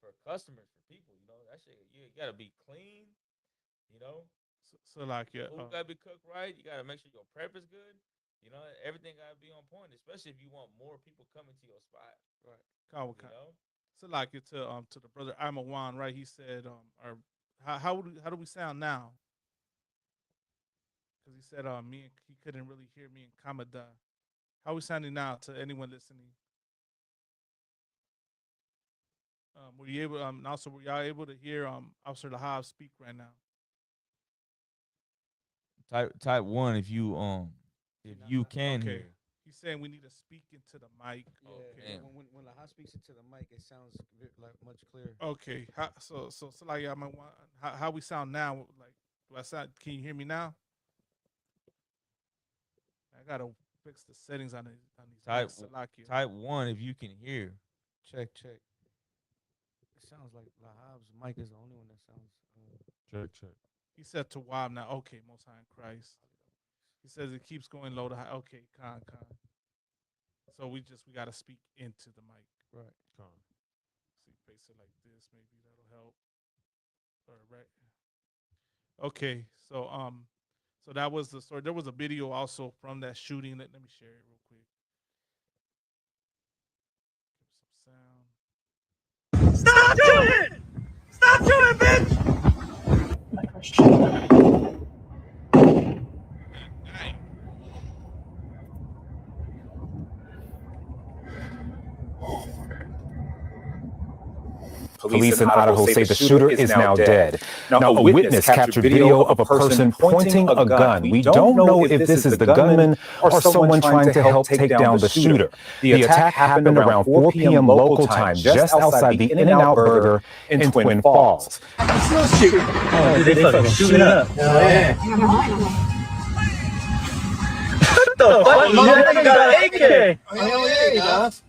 F: for customers, for people. That shit you got to be clean.
C: So like, yeah.
F: Food gotta be cooked right. You gotta make sure your prep is good. Everything gotta be on point, especially if you want more people coming to your spot.
C: Kawa-
F: You know,
C: So like it to the brother Amawan, right? He said, or how do we sound now? Because he said, he couldn't really hear me in Kamada. How we sounding now to anyone listening? Were you able? And also, were y'all able to hear Officer Lahab speak right now?
F: type 1 if you can
C: Okay.
F: hear.
C: He's saying we need to speak into the mic.
E: Yeah.
C: Okay.
F: damn.
E: When Laha speaks into the mic, it sounds like much clearer.
C: Okay. So like, how we sound now? Like, do I sound? Can you hear me now? I gotta fix the settings on these
F: Type
C: mics. Salakia.
F: type 1 if you can hear.
E: Check. It sounds like Lahab's mic is the only one that sounds.
D: Check.
C: He said to Wab now. Okay, Most High in Christ. He says it keeps going low to high. Okay, con. So we gotta speak into the mic.
E: Right.
D: Con.
C: See, face it like this. Maybe that'll help. All right. Okay. So that was the story. There was a video also from that shooting. Let me share it real quick. Give some sound.
G: Stop shooting! Stop shooting, bitch!
H: Police in Idaho say the shooter is now dead. Now, a witness captured video of a person pointing a gun. We don't know if this is the gunman or someone trying to help take down the shooter. The attack happened around 4 p.m. local time, just outside the In-N-Out Burger in Twin Falls.
G: They fucking shooting up. What the fuck? You got an AK!
A: Hell yeah, he does.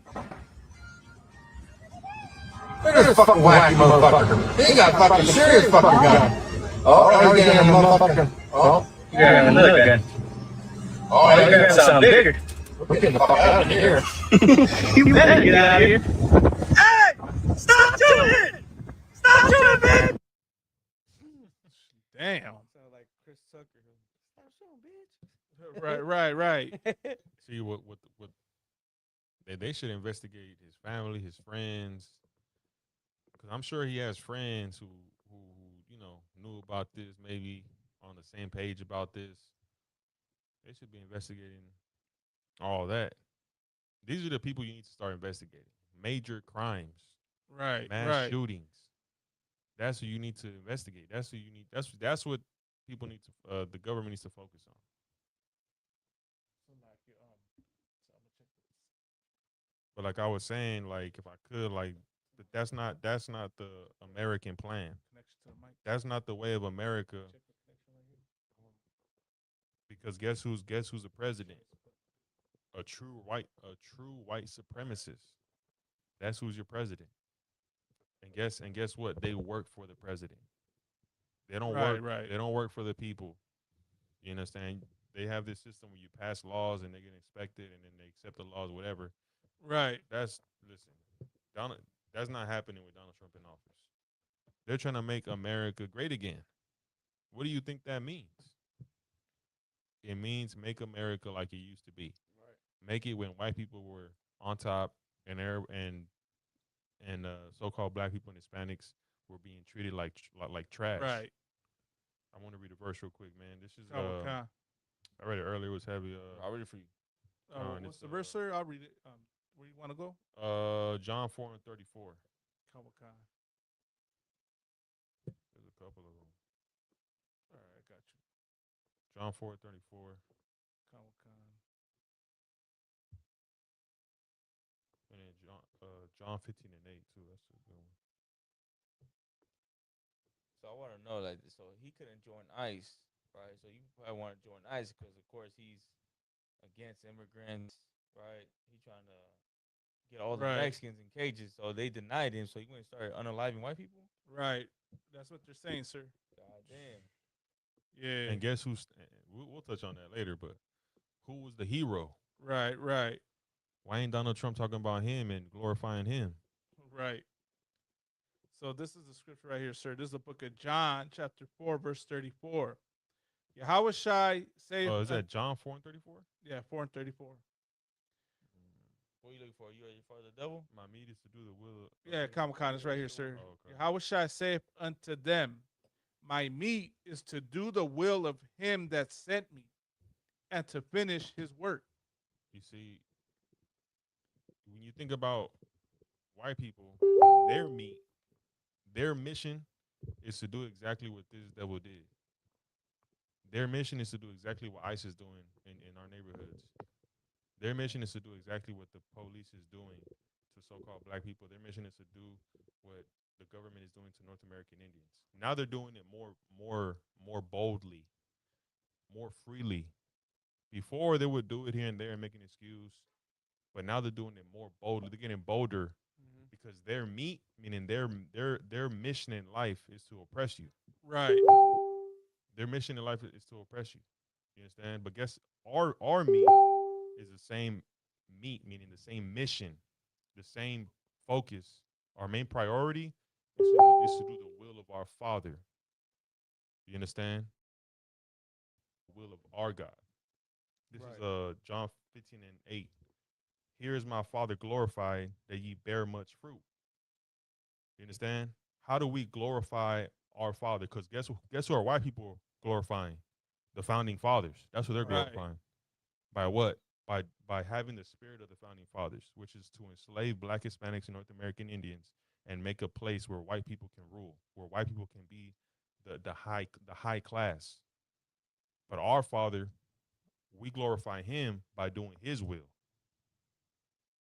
A: Look at this fucking wacky motherfucker. He got fucking serious fucking gun. Oh, now he's getting a motherfucking. Oh,
G: Yeah, another gun. Oh, you got something bigger.
B: We're getting the fuck out of here.
G: You better get out of here. Hey! Stop doing it! Stop doing it, man!
C: Damn.
E: Sound like Chris Tucker. Stop shooting, bitch.
C: Right.
D: See what they should investigate his family, his friends, because I'm sure he has friends who knew about this, maybe on the same page about this. They should be investigating all that. These are the people you need to start investigating. Major crimes, mass shootings. That's who you need to investigate. That's who you need. That's what people need to. The government needs to focus on. But like I was saying, like if I could, like that's not the American plan. That's not the way of America. Because guess who's the president? A true white supremacist. That's who's your president. And guess what? They work for the president. They don't work. They don't work for the people. You understand? They have this system where you pass laws and they get inspected and then they accept the laws, whatever.
C: Right.
D: That's that's not happening with Donald Trump in office. They're trying to make America great again. What do you think that means? It means make America like it used to be. Right. Make it when white people were on top and so-called black people and Hispanics were being treated like trash.
C: Right.
D: I want to read a verse real quick, man. This is I read it earlier. It was heavy.
F: I'll read it for you.
C: What's the verse, sir? I'll read it. Where you want to go?
D: John 4:34. There's a couple of them.
C: All right, I got you.
D: John 4:34. And then John 15:8 too. That's a good one.
F: So I want to know, like, so he couldn't join ICE, right? So you probably want to join ICE because, of course, he's against immigrants, right? He's trying to get all the Mexicans in cages, so they denied him. So he went and started unaliving white people.
C: Right. That's what they're saying, sir.
F: God damn.
D: Yeah. And guess who's? We'll touch on that later, but who was the hero?
C: Right.
D: Why ain't Donald Trump talking about him and glorifying him?
C: Right. So this is the scripture right here, sir. This is the book of John, chapter 4, verse 34. Yahweh Shai say.
D: Oh, is that John 4:34?
C: Yeah, 4:34.
F: What are you looking for? You ready for the devil?
D: My meat is to do the will.
C: Yeah, Comic-Con is right here, sir.
D: Oh, okay.
C: Yahweh Shai saith unto them, my meat is to do the will of him that sent me, and to finish his work.
D: You see, when you think about white people, their meat, their mission is to do exactly what this devil did. Their mission is to do exactly what ICE is doing in our neighborhoods. Their mission is to do exactly what the police is doing to so-called black people. Their mission is to do what the government is doing to North American Indians. Now they're doing it more boldly, more freely. Before they would do it here and there and make an excuse, but now they're doing it more boldly. They're getting bolder because their meat, meaning their mission in life, is to oppress you.
C: Right.
D: Their mission in life is to oppress you. You understand? But guess our meat is the same meat, meaning the same mission, the same focus. Our main priority is to do the will of our Father. You understand? The will of our God. This is John 15:8. Here is my Father glorified, that ye bear much fruit. You understand? How do we glorify our Father? Because guess who our white people glorifying? The founding fathers. That's what they're glorifying. By what? By having the spirit of the founding fathers, which is to enslave black Hispanics and North American Indians and make a place where white people can rule, where white people can be the high class. But our Father, we glorify him by doing his will.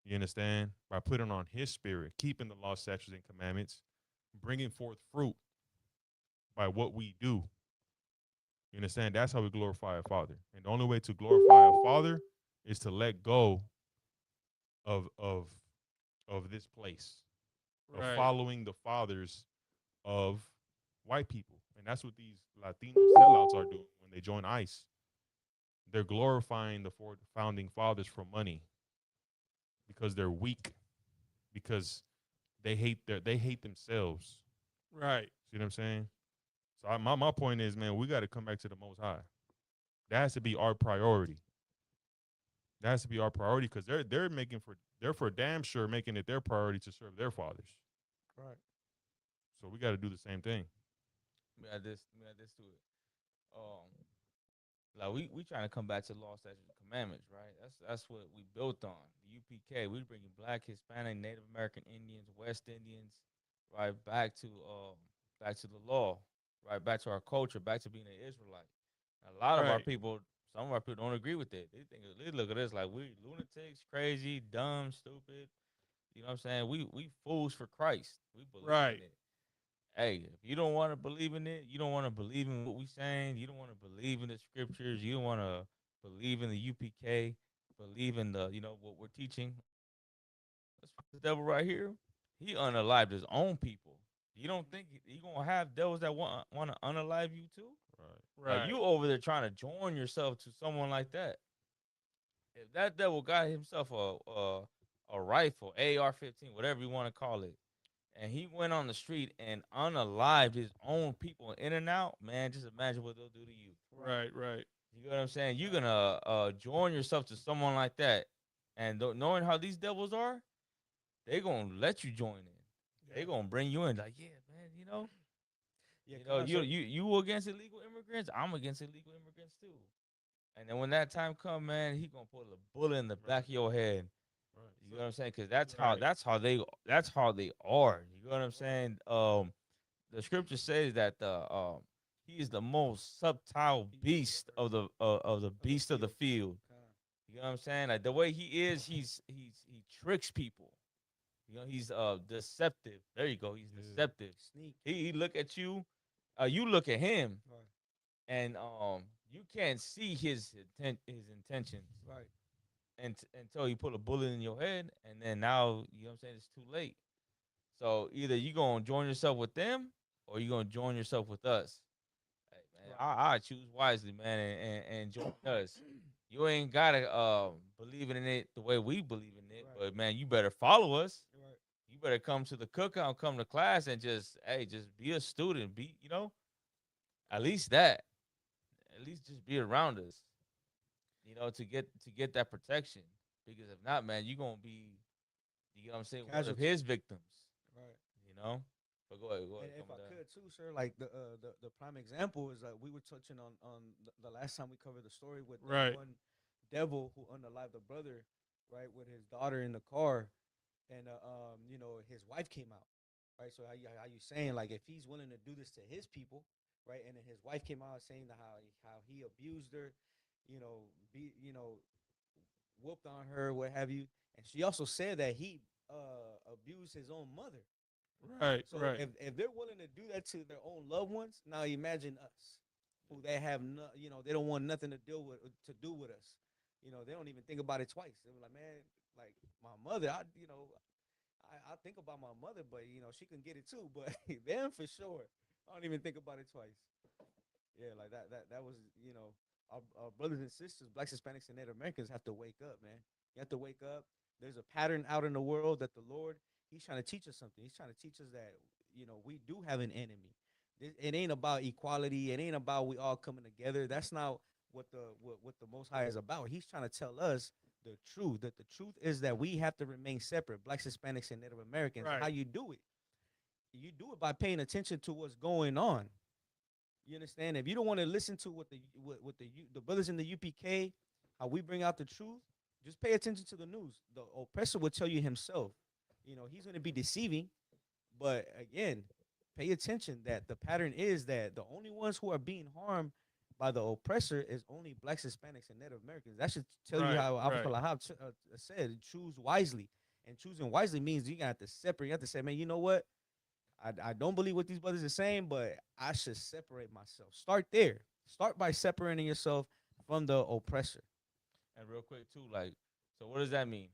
D: You understand? By putting on his spirit, keeping the law, statutes, and commandments, bringing forth fruit by what we do. You understand? That's how we glorify a Father. And the only way to glorify a Father is to let go of this place, of following the fathers of white people. And that's what these Latino sellouts are doing when they join ICE. They're glorifying the founding fathers for money because they're weak, because they hate themselves.
C: Right.
D: See what I'm saying? So my point is, man, we got to come back to the Most High. That has to be our priority. That has to be our priority because they're for damn sure making it their priority to serve their fathers.
E: Right.
D: So we got to do the same thing.
F: Let me add this to it. Like we trying to come back to law, statutes, and commandments, right? That's what we built on. The UPK, we bringing Black, Hispanic, Native American Indians, West Indians, right back to the law, right back to our culture, back to being an Israelite. A lot of our
C: Right.
F: people, some of our people don't agree with it. They look at us like we lunatics, crazy, dumb, stupid. You know what I'm saying? We fools for Christ. We believe
C: Right.
F: in it. Hey, if you don't want to believe in it, you don't want to believe in what we saying, you don't want to believe in the scriptures, you don't want to believe in the UPK, believe in the, what we're teaching. The devil right here, he unalived his own people. You don't think he gonna have devils that want to unalive you too?
D: Right.
F: Like
C: Right.
F: you over there trying to join yourself to someone like that. If that devil got himself a rifle, AR-15, whatever you want to call it, and he went on the street and unalived his own people in and out, man, just imagine what they'll do to you.
C: Right. Right.
F: You know what I'm saying? You're gonna join yourself to someone like that, and knowing how these devils are, they gonna let you join in. They gonna bring you in, like, yeah, man,
E: Yeah,
F: you against illegal immigrants, I'm against illegal immigrants too. And then when that time come, man, he gonna put a bullet in the back of your head.
D: Right.
F: You know what I'm saying? Because that's
C: Right.
F: that's how they are. You know what I'm saying? The scripture says that he is the most subtle beast of the beast of the field. You know what I'm saying? Like the way he is, he tricks people. He's deceptive. There you go. He's deceptive.
E: Sneak.
F: He look at you, you look at him,
E: Right.
F: and you can't see his intentions.
E: Right.
F: And until you put a bullet in your head, and then now you know what I'm saying, it's too late. So either you gonna join yourself with them, or you gonna join yourself with us. Hey man, I choose wisely, man, and join us. You ain't gotta believe in it the way we believe in it, but man, you better follow us.
E: Right.
F: You better come to the cookout, come to class, and just be a student. Be at least that. At least just be around us. To get that protection. Because if not, man, you gonna be, you know what I'm saying, one of his victims.
E: Right.
F: But go ahead.
E: And if I could too, sir, like the prime example is we were touching on the last time we covered the story with
C: Right.
E: one devil who unalived a brother, right, with his daughter in the car, and his wife came out, right. So how you saying, like, if he's willing to do this to his people, right, and then his wife came out saying that how he abused her, be whooped on her, what have you, and she also said that he abused his own mother.
C: Right.
E: So
C: Right.
E: if they're willing to do that to their own loved ones, now imagine us, who they have no, they don't want nothing to do with us. They don't even think about it twice. They're like, man, like my mother, I think about my mother, but she can get it too. But them for sure, I don't even think about it twice. Yeah, like that was our brothers and sisters, blacks, Hispanics, and Native Americans have to wake up, man. You have to wake up. There's a pattern out in the world that the Lord, He's trying to teach us something. He's trying to teach us that we do have an enemy. It ain't about equality. It ain't about we all coming together. That's not what the Most High is about. He's trying to tell us the truth. That the truth is that we have to remain separate, blacks, Hispanics, and Native Americans.
C: Right.
E: How you do it? You do it by paying attention to what's going on. You understand? If you don't want to listen to what the brothers in the UPK, how we bring out the truth, just pay attention to the news. The oppressor will tell you himself. He's going to be deceiving, but again, pay attention that the pattern is that the only ones who are being harmed by the oppressor is only blacks, Hispanics, and Native Americans. That should tell you how Abdul Lahab said, choose wisely. And choosing wisely means you got to separate. You have to say, man, you know what? I don't believe what these brothers are saying, but I should separate myself. Start there. Start by separating yourself from the oppressor.
F: And real quick too, like, so what does that mean?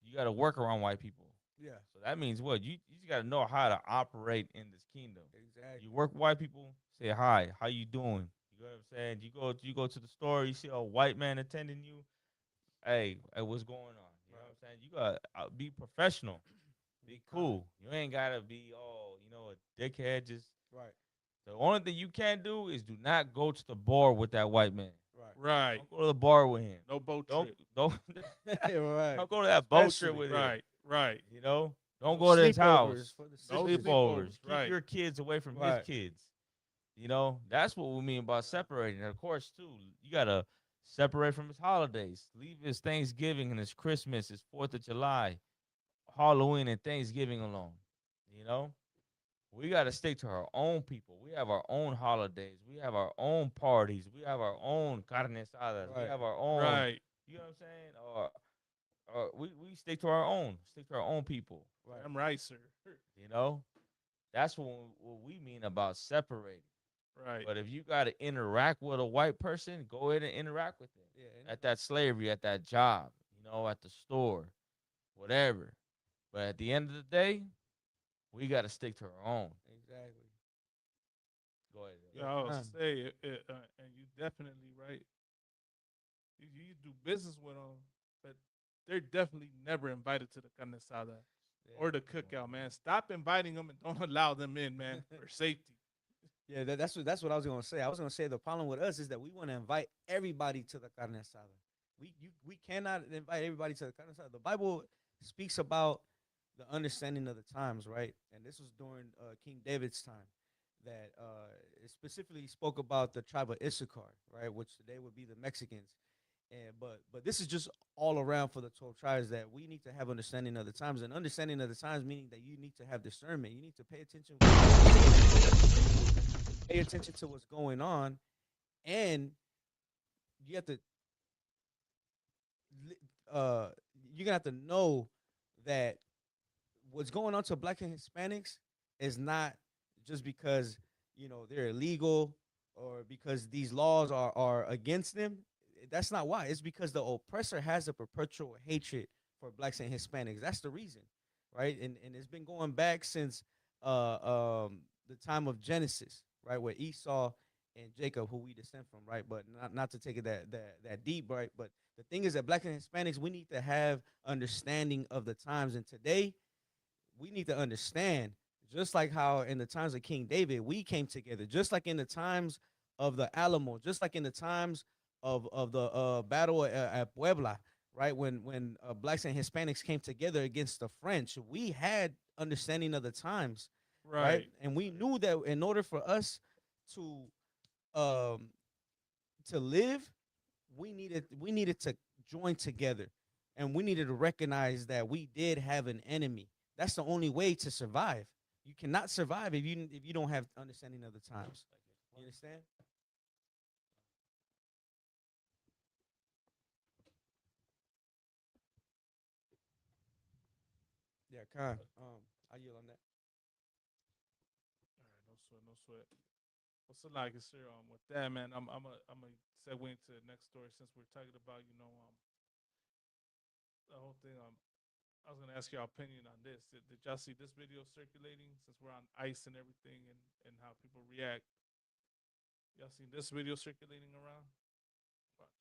F: You got to work around white people.
E: Yeah.
F: So that means what? You just gotta know how to operate in this kingdom.
E: Exactly.
F: You work with white people, say hi, how you doing? You know what I'm saying? You go to the store, you see a white man attending you. Hey, what's going on? You know what I'm saying? You gotta be professional, be cool. You ain't gotta be all a dickhead. Just
E: Right.
F: the only thing you can't do is do not go to the bar with that white man.
E: Right.
C: Right.
F: Don't go to the bar with him.
C: No boat
F: Don't
C: trip.
F: don't
E: Right.
F: don't go to that boat trip
E: Especially.
F: with him.
C: Right. Right.
F: You know, don't
E: No
F: go to his
E: sleepovers
F: house.
E: for the
C: No
E: sisters.
F: Sleepovers. Keep
C: right.
F: your kids away from
E: Right.
F: his kids. You know, that's what we mean by separating. And of course, too, you gotta separate from his holidays. Leave his Thanksgiving and his Christmas, his 4th of July, Halloween, and Thanksgiving alone. You know, we gotta stick to our own people. We have our own holidays. We have our own parties. We have our own carne asadas. We
E: Right.
F: have our own.
C: Right.
F: You know what I'm saying? Or we stick to our own. Stick to our own people.
E: Right.
C: I'm right, sir.
F: You know, that's what we mean about separating.
C: Right.
F: But if you got to interact with a white person, go ahead and interact with them.
E: Yeah.
F: At that slavery, at that job, at the store, whatever. But at the end of the day, we got to stick to our own.
E: Exactly.
F: Go ahead.
C: Yeah, I was say and you definitely right. You do business with them, but they're definitely never invited to the carne asada or the cookout, man. Stop inviting them and don't allow them in, man, for safety.
E: Yeah, that's what I was gonna say. I was gonna say the problem with us is that we want to invite everybody to the carne asada. We cannot invite everybody to the carne asada. The Bible speaks about the understanding of the times, right? And this was during King David's time that it specifically spoke about the tribe of Issachar, right, which today would be the Mexicans. And but this is just all around for the 12 tribes that we need to have understanding of the times, and understanding of the times meaning that you need to have discernment. You need to pay attention to what's going on, and you have to you're gonna have to know that what's going on to Black and Hispanics is not just because they're illegal or because these laws are against them. That's not why. It's because the oppressor has a perpetual hatred for Blacks and Hispanics. That's the reason, right? And it's been going back since the time of Genesis, right, where Esau and Jacob, who we descend from, right? But not to take it that deep, right? But the thing is that Black and Hispanics, we need to have understanding of the times, and today we need to understand, just like how in the times of King David we came together, just like in the times of the Alamo, just like in the times of the battle at Puebla, right? When Blacks and Hispanics came together against the French, we had understanding of the times, right? And we knew that in order for us to live, we needed to join together, and we needed to recognize that we did have an enemy. That's the only way to survive. You cannot survive if you don't have understanding of the times. You understand? Yeah, Khan. I yield on that.
C: All right, no sweat, no sweat. Well, so like I said, with that, man, I'm a segue into the next story since we're talking about the whole thing. I was gonna ask your opinion on this. Did y'all see this video circulating since we're on ice and everything and how people react? Y'all seen this video circulating around? Watch.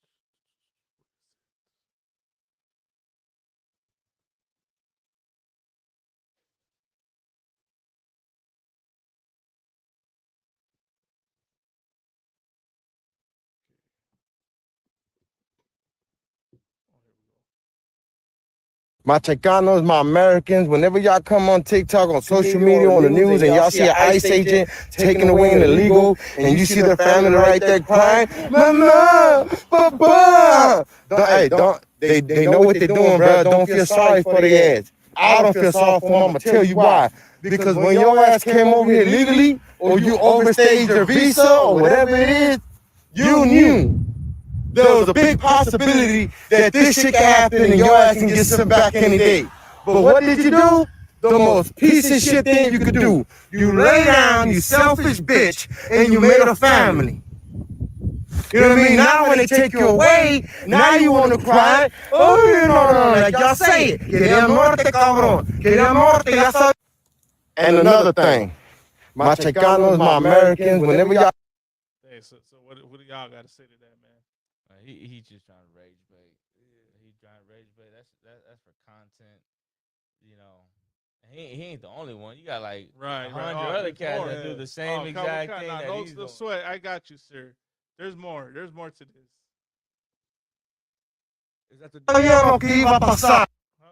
I: My Chicanos, my Americans, whenever y'all come on TikTok, on social media, on the news, and y'all see an ICE agent taking away an illegal, and you see their family right there crying, Mama, Papa. They know what they're doing, bro. Don't feel sorry for their ass. I don't feel sorry for them. I'm going to tell you why. Because when your ass came over here legally, or you overstayed your visa, or whatever it is, you knew there was a big possibility that this shit can happen and your ass can get sent back any day. But what did you do? The most piece of shit thing you could do. You lay down, you selfish bitch, and you made a family. You know what I mean? Now when they take you away, now you want to cry. Oh, no, like y'all say it. Que del norte, cabrón. Que del norte, ya sabes. And another thing, my Chicanos, my Americans, whenever y'all.
C: Hey, so what do y'all got to say to that, man?
F: He just trying to rage bait. He trying to rage bait. That's for content, you know. He ain't the only one. You got like
C: Right,
F: 100
C: Oh,
F: other
C: there's
F: cats
C: more.
F: that do the same
C: Oh,
F: exact
C: come,
F: thing
C: nah,
F: that
C: no,
F: he's
C: no
F: doing.
C: sweat. I got you, sir. There's more. There's more to this.
E: Is that the
I: Sabíamos que iba a pasar.
C: Huh?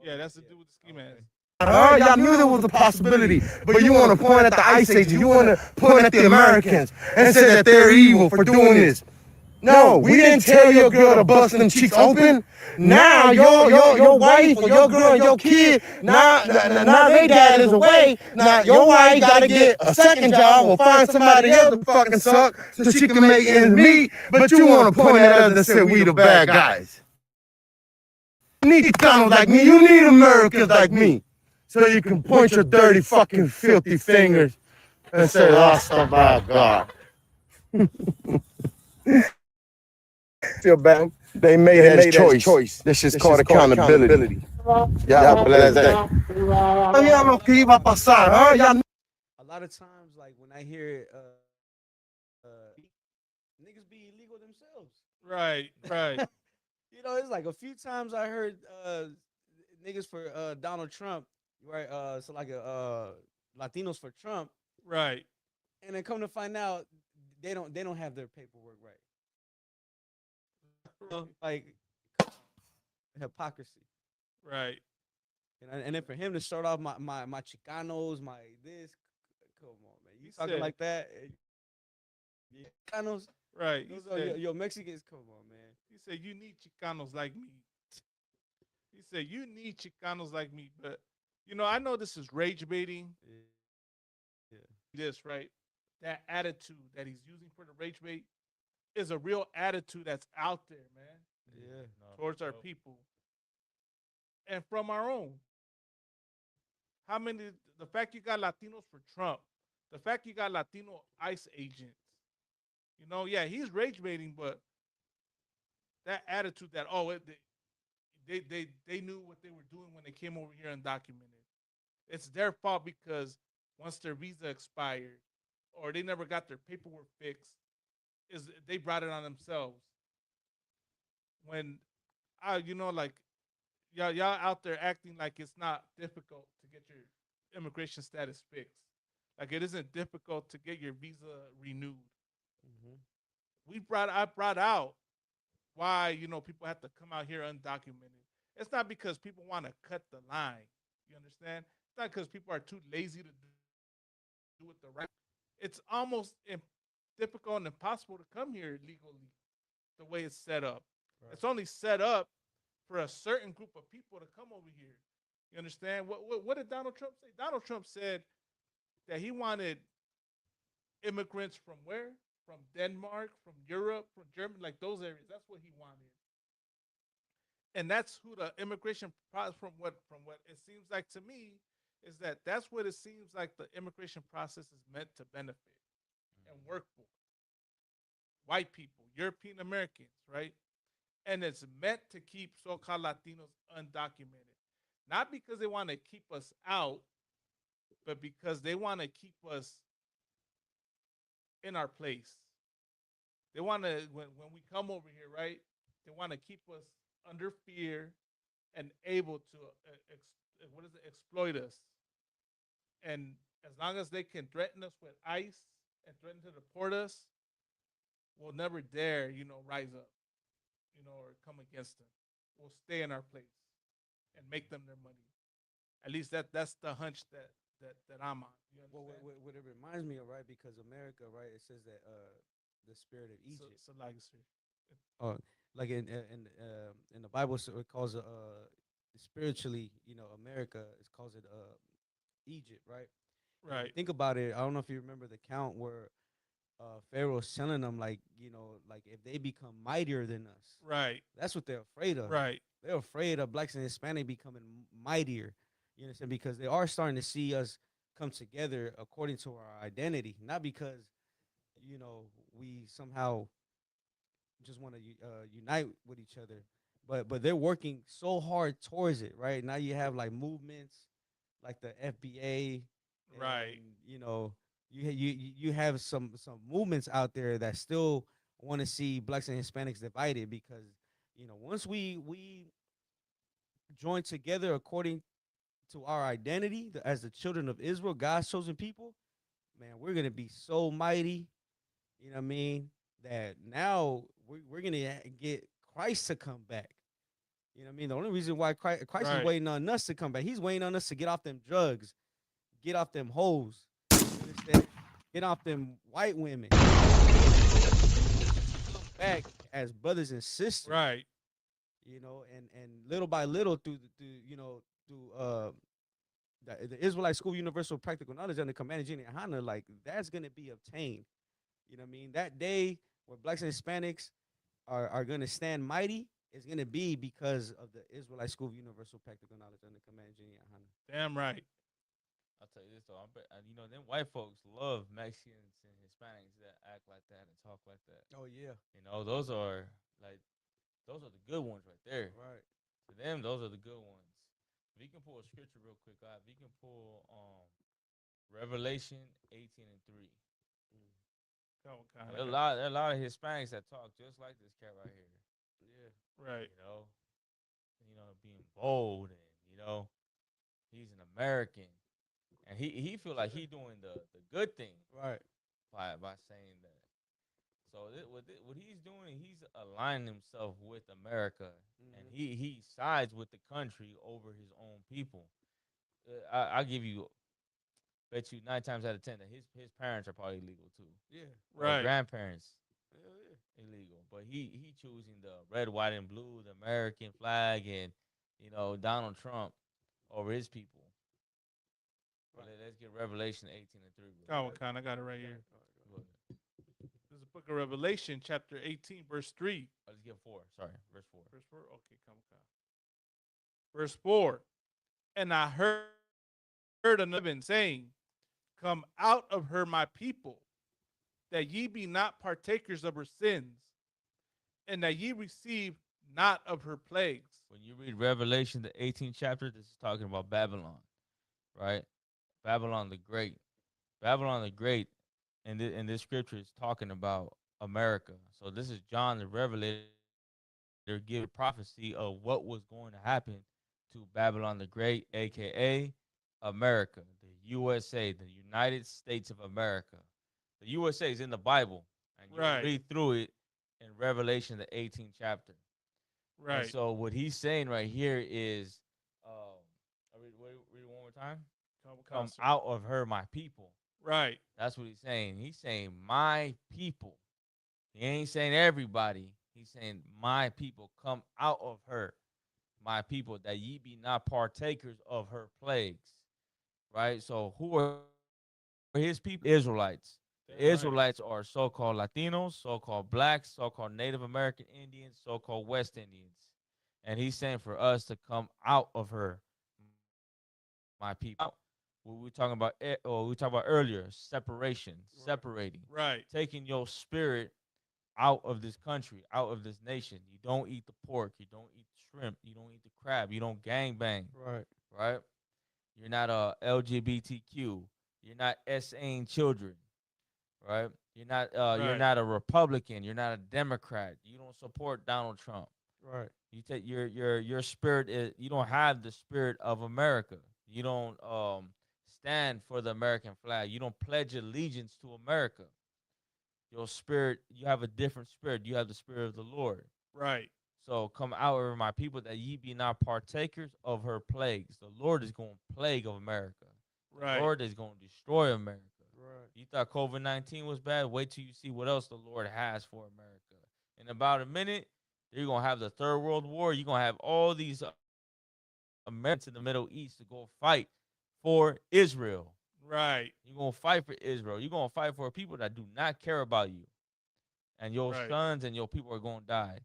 C: Yeah, that's to do with the ski mask.
I: Y'all knew there was a possibility, but you want to point at the Ice Age, you want to point at the Americans and say that they're evil for doing this. No, we didn't tell your girl to bust them cheeks open. Now your wife or your girl, your kid, now their dad is away. Now your wife got to get a second job or find somebody else to fucking suck so she can make ends meet. But you want to point at us and say we the bad guys. You need Chicanos like me. You need Americans like me. So you can point your dirty fucking filthy fingers and say, Rasta by God. Feel bad. They made that choice. This is called accountability. Y'all bless that. Sabíamos que iba a pasar, huh? Y'all
E: a lot of times, like when I hear niggas be illegal themselves.
C: Right.
E: You know, it's like a few times I heard niggas for Donald Trump, right? So like Latinos for Trump,
C: Right.
E: and then come to find out they don't have their paperwork right. Like hypocrisy.
C: Right.
E: And then for him to start off my Chicanos, my this, come on, man. You
C: He
E: talking
C: said-
E: like that? Chicanos,
C: Right. He
E: those are
C: said,
E: your Mexicans, come on, man.
C: he said, you need Chicanos like me. He said, you need Chicanos like me. But, you know, I know this is rage baiting.
E: Yeah.
C: This, right? That attitude that he's using for the rage bait is a real attitude that's out there, man,
E: Yeah.
C: towards our people. And from our own. How many, the fact you got Latinos for Trump, the fact you got Latino ICE agents, you know, yeah, he's rage baiting, but that attitude that, they knew what they were doing when they came over here undocumented. It's their fault because once their visa expired or they never got their paperwork fixed, they brought it on themselves. When like y'all out there acting like it's not difficult to get your immigration status fixed. Like it isn't difficult to get your visa renewed. I brought out why people have to come out here undocumented. It's not because people want to cut the line. You understand? It's not because people are too lazy to do it the right. It's almost difficult and impossible to come here legally the way it's set up. Right. It's only set up for a certain group of people to come over here. You understand? What did Donald Trump say? Donald Trump said that he wanted immigrants from where? From Denmark, from Europe, from Germany, like those areas. That's what he wanted. And that's who the immigration process, from what it seems like to me, is that's what it seems like the immigration process is meant to benefit and work for. White people, European Americans, right? And it's meant to keep so-called Latinos undocumented. Not because they want to keep us out, but because they want to keep us in our place. They want to, when we come over here, right? They want to keep us under fear and able to exploit us. And as long as they can threaten us with ICE and threaten to deport us, we'll never dare, rise up, or come against them. We'll stay in our place and make them their money. At least that's the hunch that I'm on. You understand?
E: Well, what it reminds me of, right? Because America, right? It says that the spirit of Egypt.
C: It's a legacy.
E: Like in the Bible, so it calls it spiritually, America. It calls it Egypt, right?
C: Right.
E: Think about it. I don't know if you remember the count where Pharaoh's telling them, like if they become mightier than us,
C: right?
E: That's what they're afraid of.
C: Right.
E: They're afraid of blacks and Hispanic becoming mightier. You understand? Because they are starting to see us come together according to our identity, not because we somehow just want to unite with each other, but they're working so hard towards it. Right now, you have like movements like the FBA,
C: Right.
E: and you have some movements out there that still want to see blacks and Hispanics divided, because once we join together according to our identity as the children of Israel, God's chosen people, man, we're gonna be so mighty. You know what I mean? That now we're gonna get Christ to come back. You know what I mean? The only reason why Christ is
C: Right.
E: waiting on us to come back, he's waiting on us to get off them drugs, get off them hoes, you understand? Get off them white women, back as brothers and sisters.
C: Right.
E: And little by little through the Israelite School Universal Practical Knowledge under Commander Jenny Hanna, like that's gonna be obtained. You know what I mean? That day where blacks and Hispanics are gonna stand mighty is gonna be because of the Israelite School of Universal Practical Knowledge under Commander Jenny Hanna.
C: Damn right.
F: I'll tell you this though, them white folks love Mexicans and Hispanics that act like that and talk like that.
E: Oh yeah.
F: Those are the good ones right there.
E: Right.
F: To them, those are the good ones. If you can pull a scripture real quick, if you can pull Revelation 18:3. There are a lot of Hispanics that talk just like this cat right here.
E: Yeah.
C: Right.
F: Being bold, and he's an American, and he feel like he doing the good thing,
E: Right.
F: by saying that. So what he's doing, he's aligning himself with America, and he sides with the country over his own people. I give you, bet you 9 times out of 10 that his parents are probably illegal too.
E: Yeah.
F: Or
C: Right.
F: grandparents
E: Hell yeah.
F: illegal, but he choosing the red, white, and blue, the American flag, and Donald Trump over his people. Right. Let's get Revelation 18:3.
C: Oh, I got it right here. This is the book of Revelation, chapter 18, verse 3.
F: Let's get 4. Sorry, verse 4.
C: Verse 4? Okay, come. Verse 4. And I heard another saying, come out of her, my people, that ye be not partakers of her sins, and that ye receive not of her plagues.
F: When you read Revelation, the 18th chapter, this is talking about Babylon, right? Babylon the Great. Babylon the Great, in this scripture, is talking about America. So this is John the Revelator giving prophecy of what was going to happen to Babylon the Great, a.k.a. America, the USA, the United States of America. The USA is in the Bible, and you read through it in Revelation, the 18th chapter.
C: Right.
F: And so what he's saying right here is, read it one more time. Come out of her, my people.
C: Right.
F: That's what he's saying. He's saying my people. He ain't saying everybody. He's saying my people, come out of her, my people, that ye be not partakers of her plagues. Right? So who are his people? Israelites. The Israelites are so-called Latinos, so-called blacks, so-called Native American Indians, so-called West Indians. And he's saying for us to come out of her, my people. What we talking about, or we talked about earlier, separation, separating,
C: right,
F: taking your spirit out of this country, out of this nation. You don't eat the pork, you don't eat the shrimp, you don't eat the crab, you don't gang bang, right? You're not a LGBTQ, you're not SA children, right? You're not a Republican, you're not a Democrat, you don't support Donald Trump,
E: right?
F: You take your spirit is, you don't have the spirit of America. You don't stand for the American flag. You don't pledge allegiance to America. Your spirit, you have a different spirit. You have the spirit of the Lord.
C: Right.
F: So come out of my people that ye be not partakers of her plagues. The Lord is going to plague of America.
C: Right.
F: The Lord is going to destroy America.
E: Right.
F: You thought COVID-19 was bad? Wait till you see what else the Lord has for America. In about a minute, you're going to have the Third World War. You're going to have all these Americans in the Middle East to go fight for Israel.
C: Right.
F: You're going to fight for Israel. You're going to fight for people that do not care about you. And your sons and your people are going to die.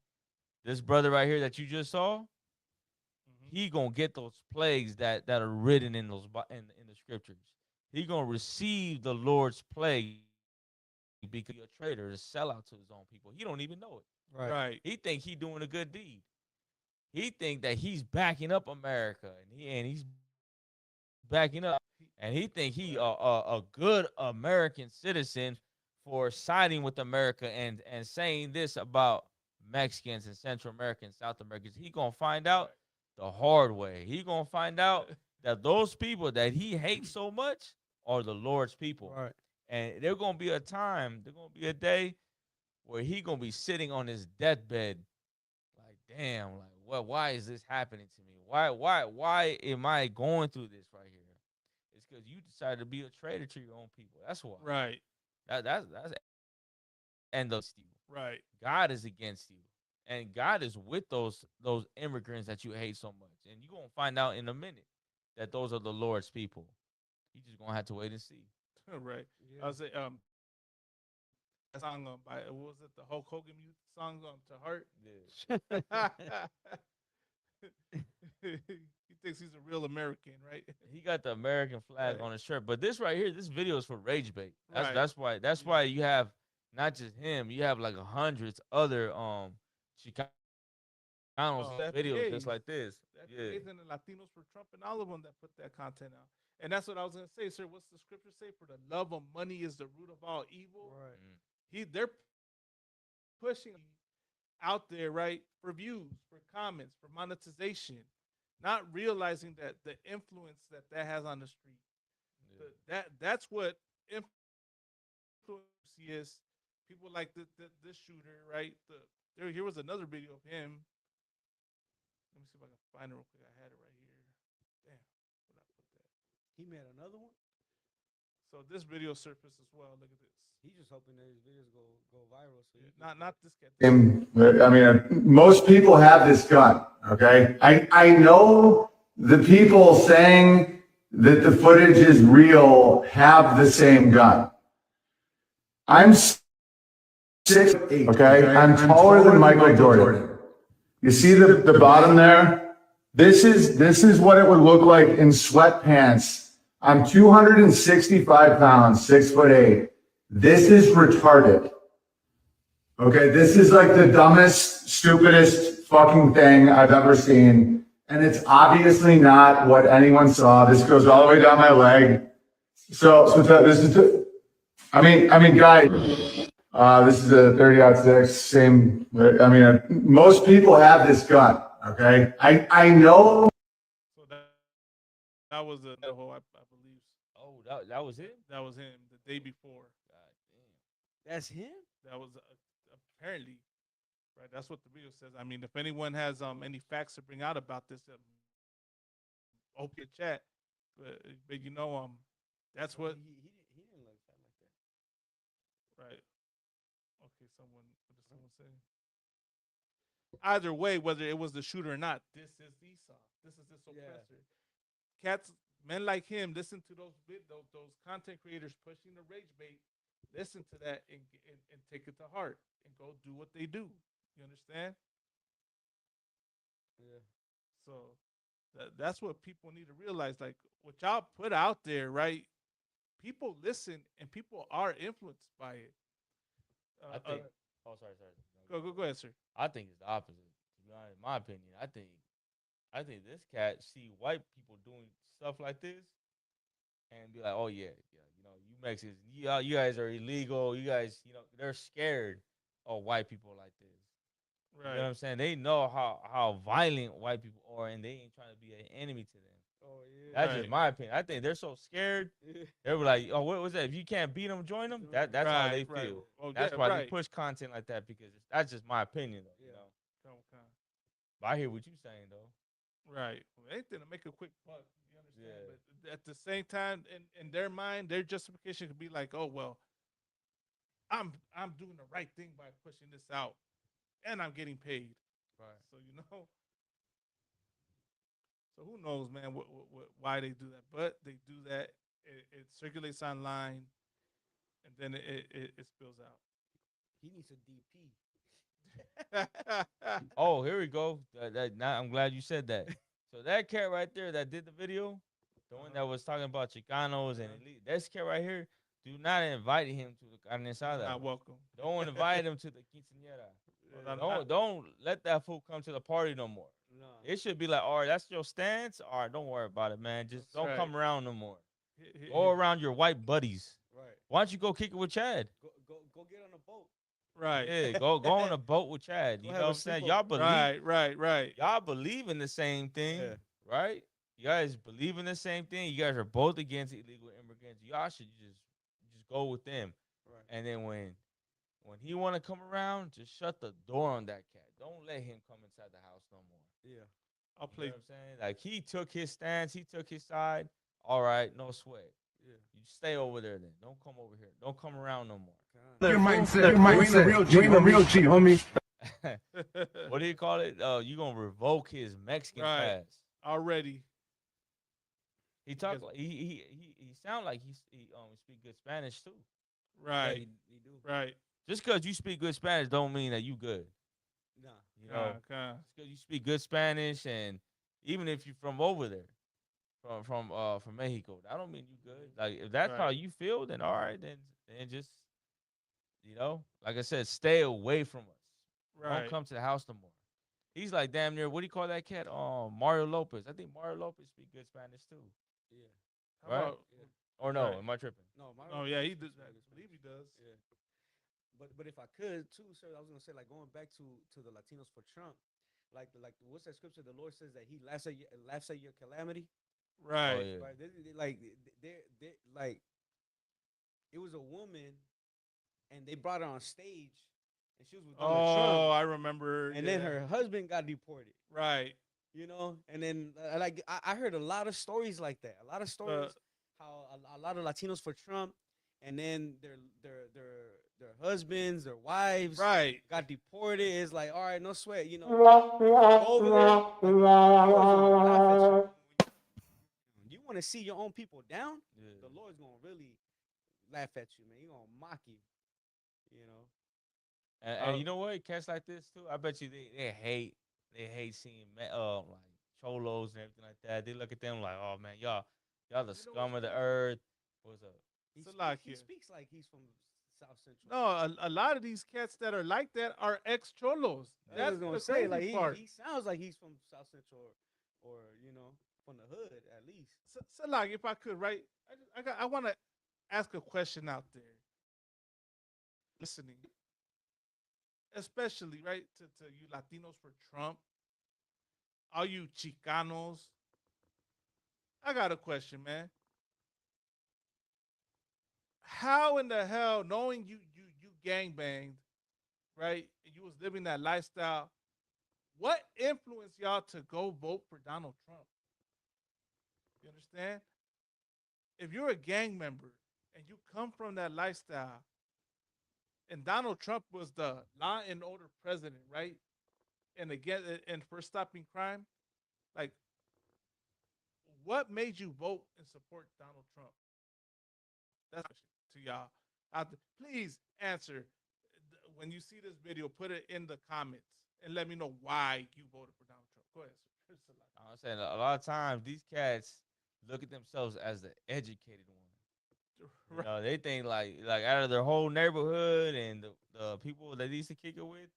F: This brother right here that you just saw, he going to get those plagues that are written in those in the scriptures. He going to receive the Lord's plague because he's a traitor to sell out to his own people. He don't even know it.
C: Right.
F: He think he doing a good deed. He think that he's backing up America, and he's backing up, and he think he a good American citizen for siding with America and saying this about Mexicans and Central Americans, South Americans. He gonna find out the hard way. He gonna find out that those people that he hates so much are the Lord's people.
E: Right.
F: And there's gonna be a time, there's gonna be a day where he gonna be sitting on his deathbed, like, damn, like, what? Why is this happening to me? Why am I going through this right here? It's because you decided to be a traitor to your own people. That's why.
C: Right.
F: That's and those you.
C: Right.
F: God is against you, and God is with those immigrants that you hate so much. And you're gonna find out in a minute that those are the Lord's people. You just gonna have to wait and see.
C: Right. I was say that song by what was it, the Hulk Hogan song to Heart?
F: Yeah.
C: He thinks he's a real American, right?
F: He got the American flag on his shirt, but this right here, this video is for rage bait.
C: Right.
F: That's why you have not just him, you have like hundreds other Chicanos videos just like this. Yeah.
C: And the Latinos for Trump and all of them that put that content out. And that's what I was gonna say, sir. What's the scripture say? For the love of money is the root of all evil.
E: Right.
C: They're pushing out there, right, for views, for comments, for monetization, not realizing that the influence that has on the street. That's what influence is. People like this shooter, right? Here was another video of him. Let me see if I can find it real quick. I had it right here. Damn, where'd I put that?
E: He made another one.
C: So this video surfaced as well. Look at this.
E: He's just hoping that his videos go viral. So
C: Not this guy.
J: I mean, most people have this gun, okay? I know the people saying that the footage is real have the same gun. I'm 6'8", okay? I'm taller than Michael Jordan. You see the bottom there? This is what it would look like in sweatpants. I'm 265 pounds, 6'8". This is retarded. Okay, this is like the dumbest, stupidest fucking thing I've ever seen. And it's obviously not what anyone saw. This goes all the way down my leg. This is, I mean, guys, this is a 30-06, same, I mean, most people have this gun, okay? I know.
C: So that was the whole, I believe.
F: Oh, that was it?
C: That was him the day before.
F: God damn.
E: that's him.
C: That was apparently, right? That's what the video says. I mean, if anyone has any facts to bring out about this, open your chat. But you know, that's what.
E: He didn't look like that.
C: Right. Okay. What did someone say? Either way, whether it was the shooter or not, this is Esau. This is this oppressor. Men like him listen to those content creators pushing the rage bait. Listen to that and take it to heart and go do what they do. You understand?
E: Yeah.
C: So that's what people need to realize. Like what y'all put out there, right? People listen and people are influenced by it.
F: I think. Sorry.
C: Go ahead, sir.
F: I think it's the opposite. To be honest, in my opinion, I think this cat see white people doing stuff like this and be like, oh yeah, you know, you Mexicans, you guys are illegal. You guys, you know, they're scared of white people like this.
C: Right.
F: You know what I'm saying? They know how violent white people are, and they ain't trying to be an enemy to them.
E: Oh yeah.
F: That's just my opinion. I think they're so scared. They're like, oh, what was that? If you can't beat them, join them. That's how they feel.
C: Oh,
F: That's why they push content like that, because that's just my opinion, though. You know.
C: Okay.
F: But I hear what you're saying, though.
C: Right. Anything to make a quick buck. You understand? Yeah. But at the same time, in their mind, their justification could be like, oh well, I'm doing the right thing by pushing this out, and I'm getting paid.
F: Right.
C: So you know. So who knows, man? Why they do that? But they do that. It circulates online, and then it spills out.
E: He needs a DP.
F: Oh, here we go. Now I'm glad you said that. So that cat right there that did the video, the one that was talking about Chicanos and elite, this cat right here, do not invite him to the carne
C: You're
F: asada.
C: not welcome.
F: Don't invite him to the quinceañera.
C: Well,
F: Don't let that fool come to the party no more.
E: No.
F: It should be like, all right, that's your stance. All right, don't worry about it, man. Just
C: That's
F: don't
C: right.
F: come around no more.
C: He-
F: Go around your white buddies.
E: Right.
F: Why don't you go kick it with Chad?
E: Go get on a boat.
C: Right.
F: Yeah, go on a boat with Chad.
E: Go
F: You
E: have
F: know
E: a
F: what I'm saying?
E: simple-
F: Y'all believe
C: Right.
F: y'all believe in the same thing,
E: Yeah.
F: right? You guys believe in the same thing. You guys are both against illegal immigrants. Y'all should just go with them.
E: Right.
F: And then when he want to come around, just shut the door on that cat. Don't let him come inside the house no more.
E: Yeah.
C: I'll
F: You
C: play.
F: know what I'm saying? Like he took his stance, he took his side. All right, no sweat.
E: Yeah.
F: You stay over there then. Don't come over here. Don't come around no more.
I: Your mindset. You ain't a real G, homie.
F: What do you call it? You gonna revoke his Mexican
C: Right.
F: pass.
C: Already.
F: He talk
C: Because-
F: like he sound like he speak good Spanish too.
C: Right.
E: He do.
C: Right.
F: Just because you speak good Spanish don't mean that you good.
E: Nah.
F: You know,
C: Con.
F: just because you speak good Spanish, and even if you're from over there, from Mexico, that don't mean you good. Like if that's how
C: Right.
F: you feel, then all right, then just like I said, stay away from us.
C: Right.
F: Don't come to the house no more. He's like damn near, what do you call that cat? Mario Lopez. I think Mario Lopez speak good Spanish too.
E: Yeah.
C: How
F: Right?
C: about-
F: Or no,
C: Right.
F: am I tripping?
E: No.
C: Oh yeah, he does. I believe he does.
E: Yeah. But if I could too, sir, I was gonna say like going back to the Latinos for Trump, like what's that scripture? The Lord says that He laughs at your calamity.
C: Right.
F: Oh, yeah.
E: Right. Like like it was a woman, and they brought her on stage, and she was with Donald
C: Oh,
E: Trump,
C: I remember.
E: and then
C: yeah.
E: her husband got deported.
C: Right.
E: You know, and then I heard a lot of stories like that. A lot of stories how a lot of Latinos for Trump, and then their husbands, their wives,
C: Right.
E: got deported. It's like, all right, no sweat, you know. Go over there, like, the Lord's gonna laugh at you. You want to see your own people down?
F: Yeah.
E: The Lord's gonna really laugh at you, man. He's gonna mock you. You know.
F: And you know what? Cats like this too. I bet you they hate seeing like cholos and everything like that. They look at them like, oh man, y'all the scum of the earth. What's up?
E: He
C: Salakia.
E: speaks like he's from South Central.
C: No, a lot of these cats that are like that are ex cholos.
E: I
C: That's
E: was gonna
C: the
E: say,
C: crazy
E: like
C: part.
E: he sounds like he's from South Central, or you know, from the hood at least.
C: So like, if I could, right? I want to ask a question out there. Listening, especially right to you Latinos for Trump, all you Chicanos. I got a question, man. How in the hell, knowing you gangbanged, right? And you was living that lifestyle, what influenced y'all to go vote for Donald Trump? You understand? If you're a gang member and you come from that lifestyle, and Donald Trump was the law and order president, right? And again, and for stopping crime, like, what made you vote and support Donald Trump? That's to y'all out there. Please answer when you see this video. Put it in the comments and let me know why you voted for Donald Trump. Go ahead, sir.
F: I'm saying a lot of times these cats look at themselves as the educated one. You know, they think like out of their whole neighborhood and the people that they used to kick it with,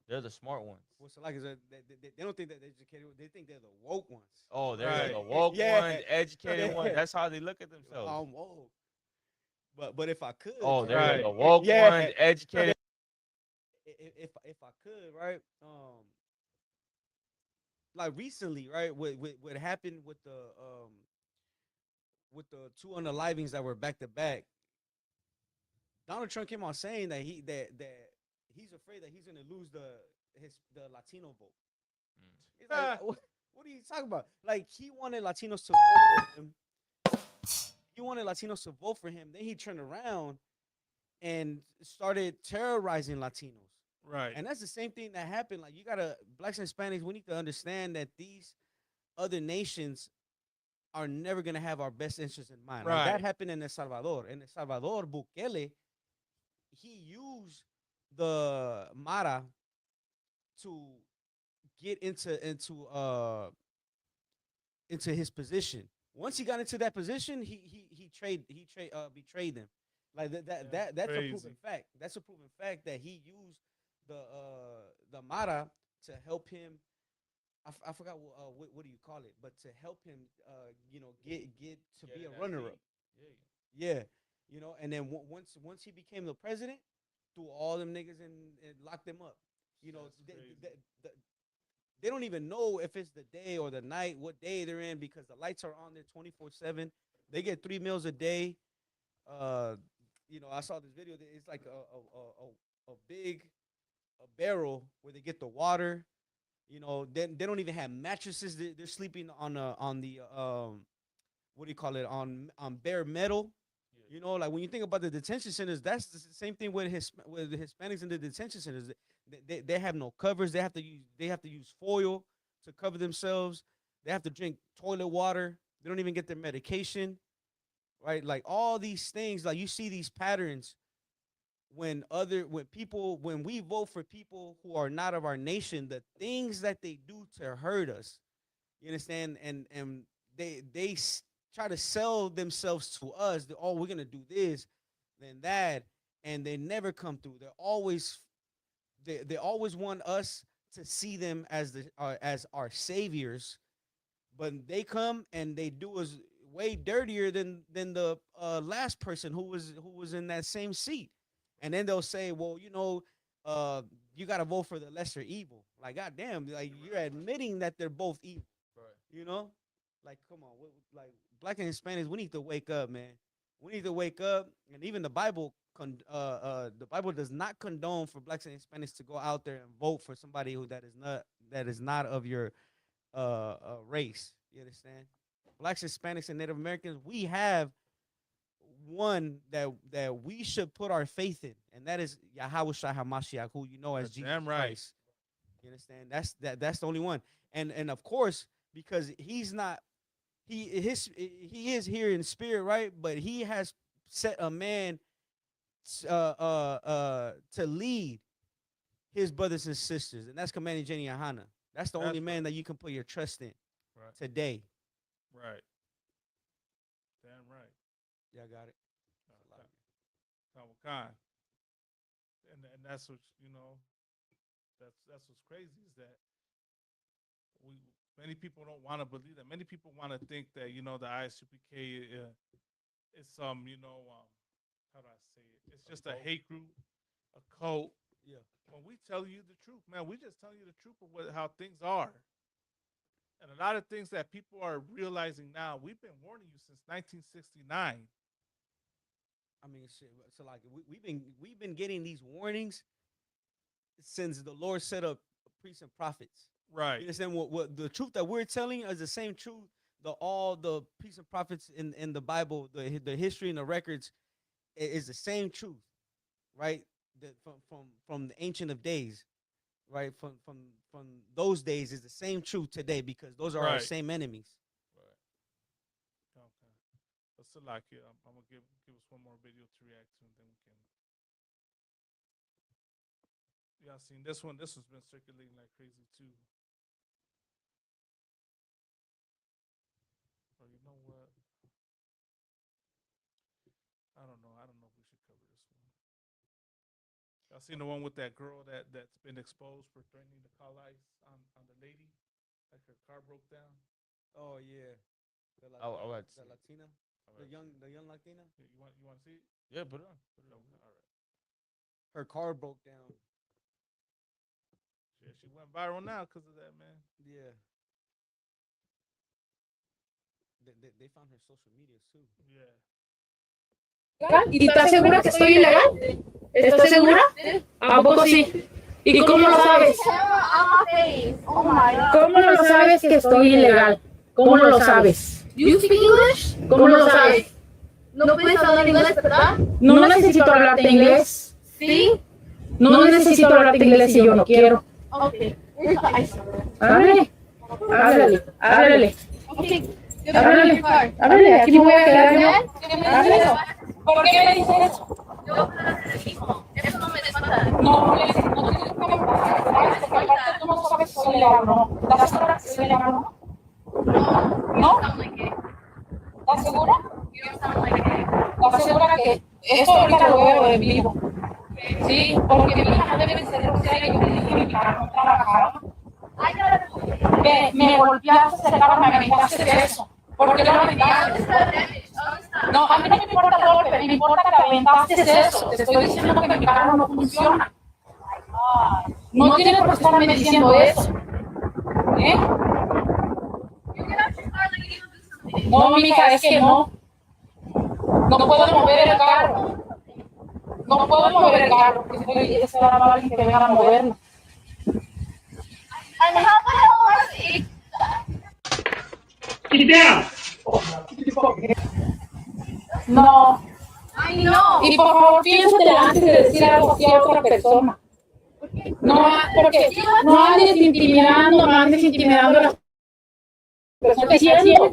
F: they're the smart ones.
E: What's like is that they don't think that they're educated. They think they're the woke ones.
F: Oh, they're
C: Right.
F: the woke
E: Yeah.
F: ones, educated
E: Yeah.
F: ones. That's how they look at themselves.
E: I'm woke. But if I could,
F: Oh, they're
C: Right.
F: the woke
E: Yeah.
F: ones, educated.
E: if I could, right? Like recently, right? What happened with the two unalivings that were back to back? Donald Trump came on saying that he's afraid that he's gonna lose the Latino vote. He's like, what are you talking about? Like he wanted Latinos to vote for him. He wanted Latinos to vote for him. Then he turned around and started terrorizing Latinos.
C: Right.
E: And that's the same thing that happened. Like you gotta blacks and Hispanics, we need to understand that these other nations are never gonna have our best interests in mind. Like
C: Right.
E: that happened in El Salvador. In El Salvador, Bukele, he used the Mara to get into his position. Once he got into that position, he betrayed them. Like that's a proven
C: Crazy.
E: fact. That's a proven fact that he used the Mara to help him. I forgot what do you call it, but to help him, get to
F: Get
E: be
F: in
E: a
F: that
E: runner
F: seat.
E: up.
F: Yeah.
E: Yeah, and then once he became the president, threw all them niggas and locked them up.
C: That's crazy.
E: They don't even know if it's the day or the night, what day they're in, because the lights are on there 24/7. They get 3 meals a day. Uh, I saw this video. It's like a big barrel where they get the water. They don't even have mattresses. They're sleeping on the what do you call it, on bare metal. Like when you think about the detention centers, that's the same thing with the Hispanics in the detention centers. They have no covers. They have to use foil to cover themselves. They have to drink toilet water. They don't even get their medication, right? Like all these things, like you see these patterns when we vote for people who are not of our nation, the things that they do to hurt us. You understand? And they try to sell themselves to us. That, oh, we're gonna do this, then that, and they never come through. They always want us to see them as as our saviors, but they come and they do us way dirtier than the last person who was in that same seat. And then they'll say, well, you got to vote for the lesser evil. Like, goddamn, like you're admitting that they're both evil.
F: Right.
E: Like, come on, like black and Hispanics, we need to wake up, man. We need to wake up, and even the Bible does not condone for blacks and Hispanics to go out there and vote for somebody that is not of your race. You understand? Blacks, Hispanics, and Native Americans, we have one that we should put our faith in, and that is Yahweh Shai HaMashiach, who you know as
C: That's
E: Jesus
C: damn right.
E: Christ. You understand? That's the only one. And of course, because he's not he is here in spirit, right? But he has set a man to lead his brothers and sisters, and that's Commanding Jenny Ahana. That's the only man that you can put your trust in today.
C: Right. Damn right.
E: Yeah, I got it.
C: Khan. And that's what that's what's crazy is that many people don't want to believe that. Many people want to think that the ISUPK is some how do I say it? It's just a hate group, a cult.
E: Yeah.
C: When we tell you the truth, man, we just tell you the truth of how things are. And a lot of things that people are realizing now, we've been warning you since 1969.
E: I mean, shit. So like we've been getting these warnings since the Lord set up priests and prophets.
C: Right.
E: You understand what the truth that we're telling is the same truth all the priests and prophets in the Bible, the history and the records is the same truth, right? From the ancient of days, right? From those days is the same truth today, because those are our same enemies.
C: Right. Okay. But Salaki, I'm gonna give us one more video to react to, and then we can. Y'all seen this one? This one's been circulating like crazy too. Or you know what? I don't know. I don't know if we should cover this one. Y'all seen the one with that girl that's been exposed for threatening to call ICE on the lady? Like her car broke down.
E: Oh yeah. The Latina. The young Latina.
C: You want to see it?
F: Yeah, put it on.
C: All right.
E: Her car broke down.
C: Yeah, she went viral now because of that, man.
E: Yeah. They found her social media too.
C: Yeah.
K: ¿Y estás segura que estoy ilegal? ¿Estás segura? ¿A poco sí? ¿Y cómo lo sabes? ¿Cómo lo sabes que estoy ilegal? ¿Cómo lo sabes?
L: You speak English?
K: ¿Cómo lo sabes?
L: No puedes hablar inglés, ¿verdad?
K: No necesito hablarte inglés.
L: Sí.
K: No necesito hablarte inglés si yo no quiero.
L: Okay. Where's the ice?
K: Háblale. Háblale.
L: Okay.
K: Háblale. Aquí me voy a quedar yo. Háblale. ¿Por qué me dices eso?
L: Yo hijo. Eso no me desmata.
K: No tienes que tú no sabes que soy ilegal, ¿no? ¿Estás segura que soy ilegal, no?
L: No.
K: ¿No?
L: You sound like it.
K: ¿Estás segura?
L: You sound like it.
K: ¿Estás segura que Esto ahorita lo veo en vivo. Sí, porque mi hija no debe de ser grosera. Yo le dije a mi carro no trabajaba. Me golpeaste el carro, me aventaste de eso. ¿Por qué lo aventaste? No, a mí no me importa el golpe, me importa que aventaste eso. Te estoy diciendo que mi carro no funciona. No tienes por qué estarme diciendo eso. ¿Eh? No, mija, es que no. No puedo mover el carro. No puedo mover el carro. Estoy esperando a alguien que venga a moverlo.
G: Get down.
K: No.
L: Ay, no.
K: Y por favor, piénsate antes de decir algo así a otra persona. No, porque no andes intimidando, no andes intimidando a las personas. Diciendo.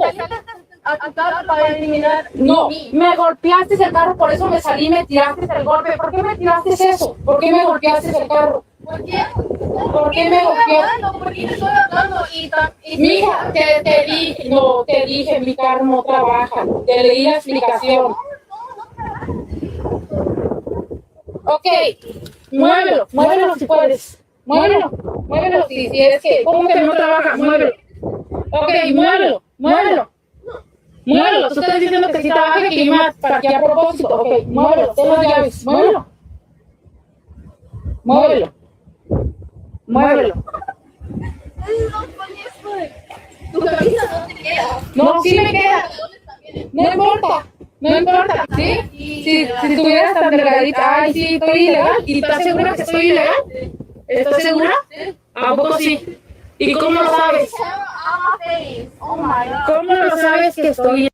L: A tu carro para eliminar.
K: No, me golpeaste el carro, por eso me salí, me tiraste el golpe. ¿Por qué me tiraste eso? ¿Por qué me golpeaste el carro?
L: ¿Por qué?
K: ¿Por qué me golpeaste?
L: Porque te estoy hablando y
K: Mija, te dije, mi carro no trabaja. Te leí la explicación. Ok, muévelo si puedes. Muévelo si es que, ¿cómo que no trabaja? Muévelo. Ok, muévelo. Muévelo, tú estás diciendo que si trabaja y que iba para aquí a propósito. Ok, muévelo, ten las llaves, muévelo.
L: tu camisa no te queda.
K: No, sí me queda. No importa, ¿sí? Si estuvieras tan delgadita, ay, sí, estoy ilegal. ¿Y estás segura que estoy ilegal? ¿Estás segura? ¿A poco sí? ¿Y cómo lo sabes?
L: Oh my God.
K: ¿Cómo lo sabes que estoy ilegal?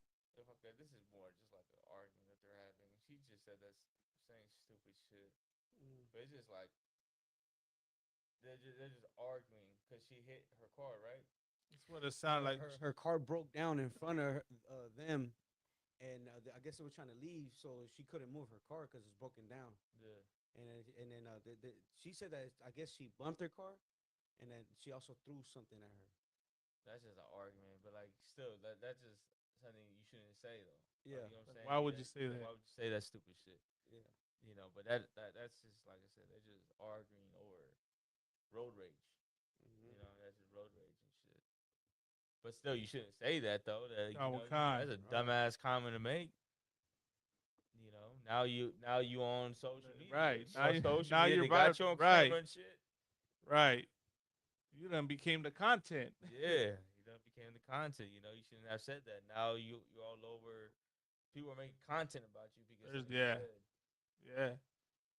F: Okay, this is more just like an argument that they're having. She just said that's saying stupid shit. But it's just like they're just arguing because she hit her car, right?
C: That's what it sounded like.
E: Her car broke down in front of them, and I guess they were trying to leave, so she couldn't move her car because it's broken down.
F: Yeah.
E: And then she said that I guess she bumped her car, and then she also threw something at her.
F: That's just an argument, but like still, that's just something you shouldn't say though.
E: Yeah.
F: Like, you know what I'm saying?
C: Why would you say that?
F: Why would you say that stupid shit?
E: Yeah.
F: You know, but that's just like I said, they're just arguing over road rage. You know, that's just road rage and shit. But still, you shouldn't say that though. That you know, that's a dumbass comment to make. You know, now you on social media,
C: Right.
F: Now
C: You're
F: they got you on camera
C: right.
F: and shit.
C: Right. You done became the content.
F: Yeah, you done became the content. You know, you shouldn't have said that. Now you're all over. People are making content about you because of what you said.
C: Yeah.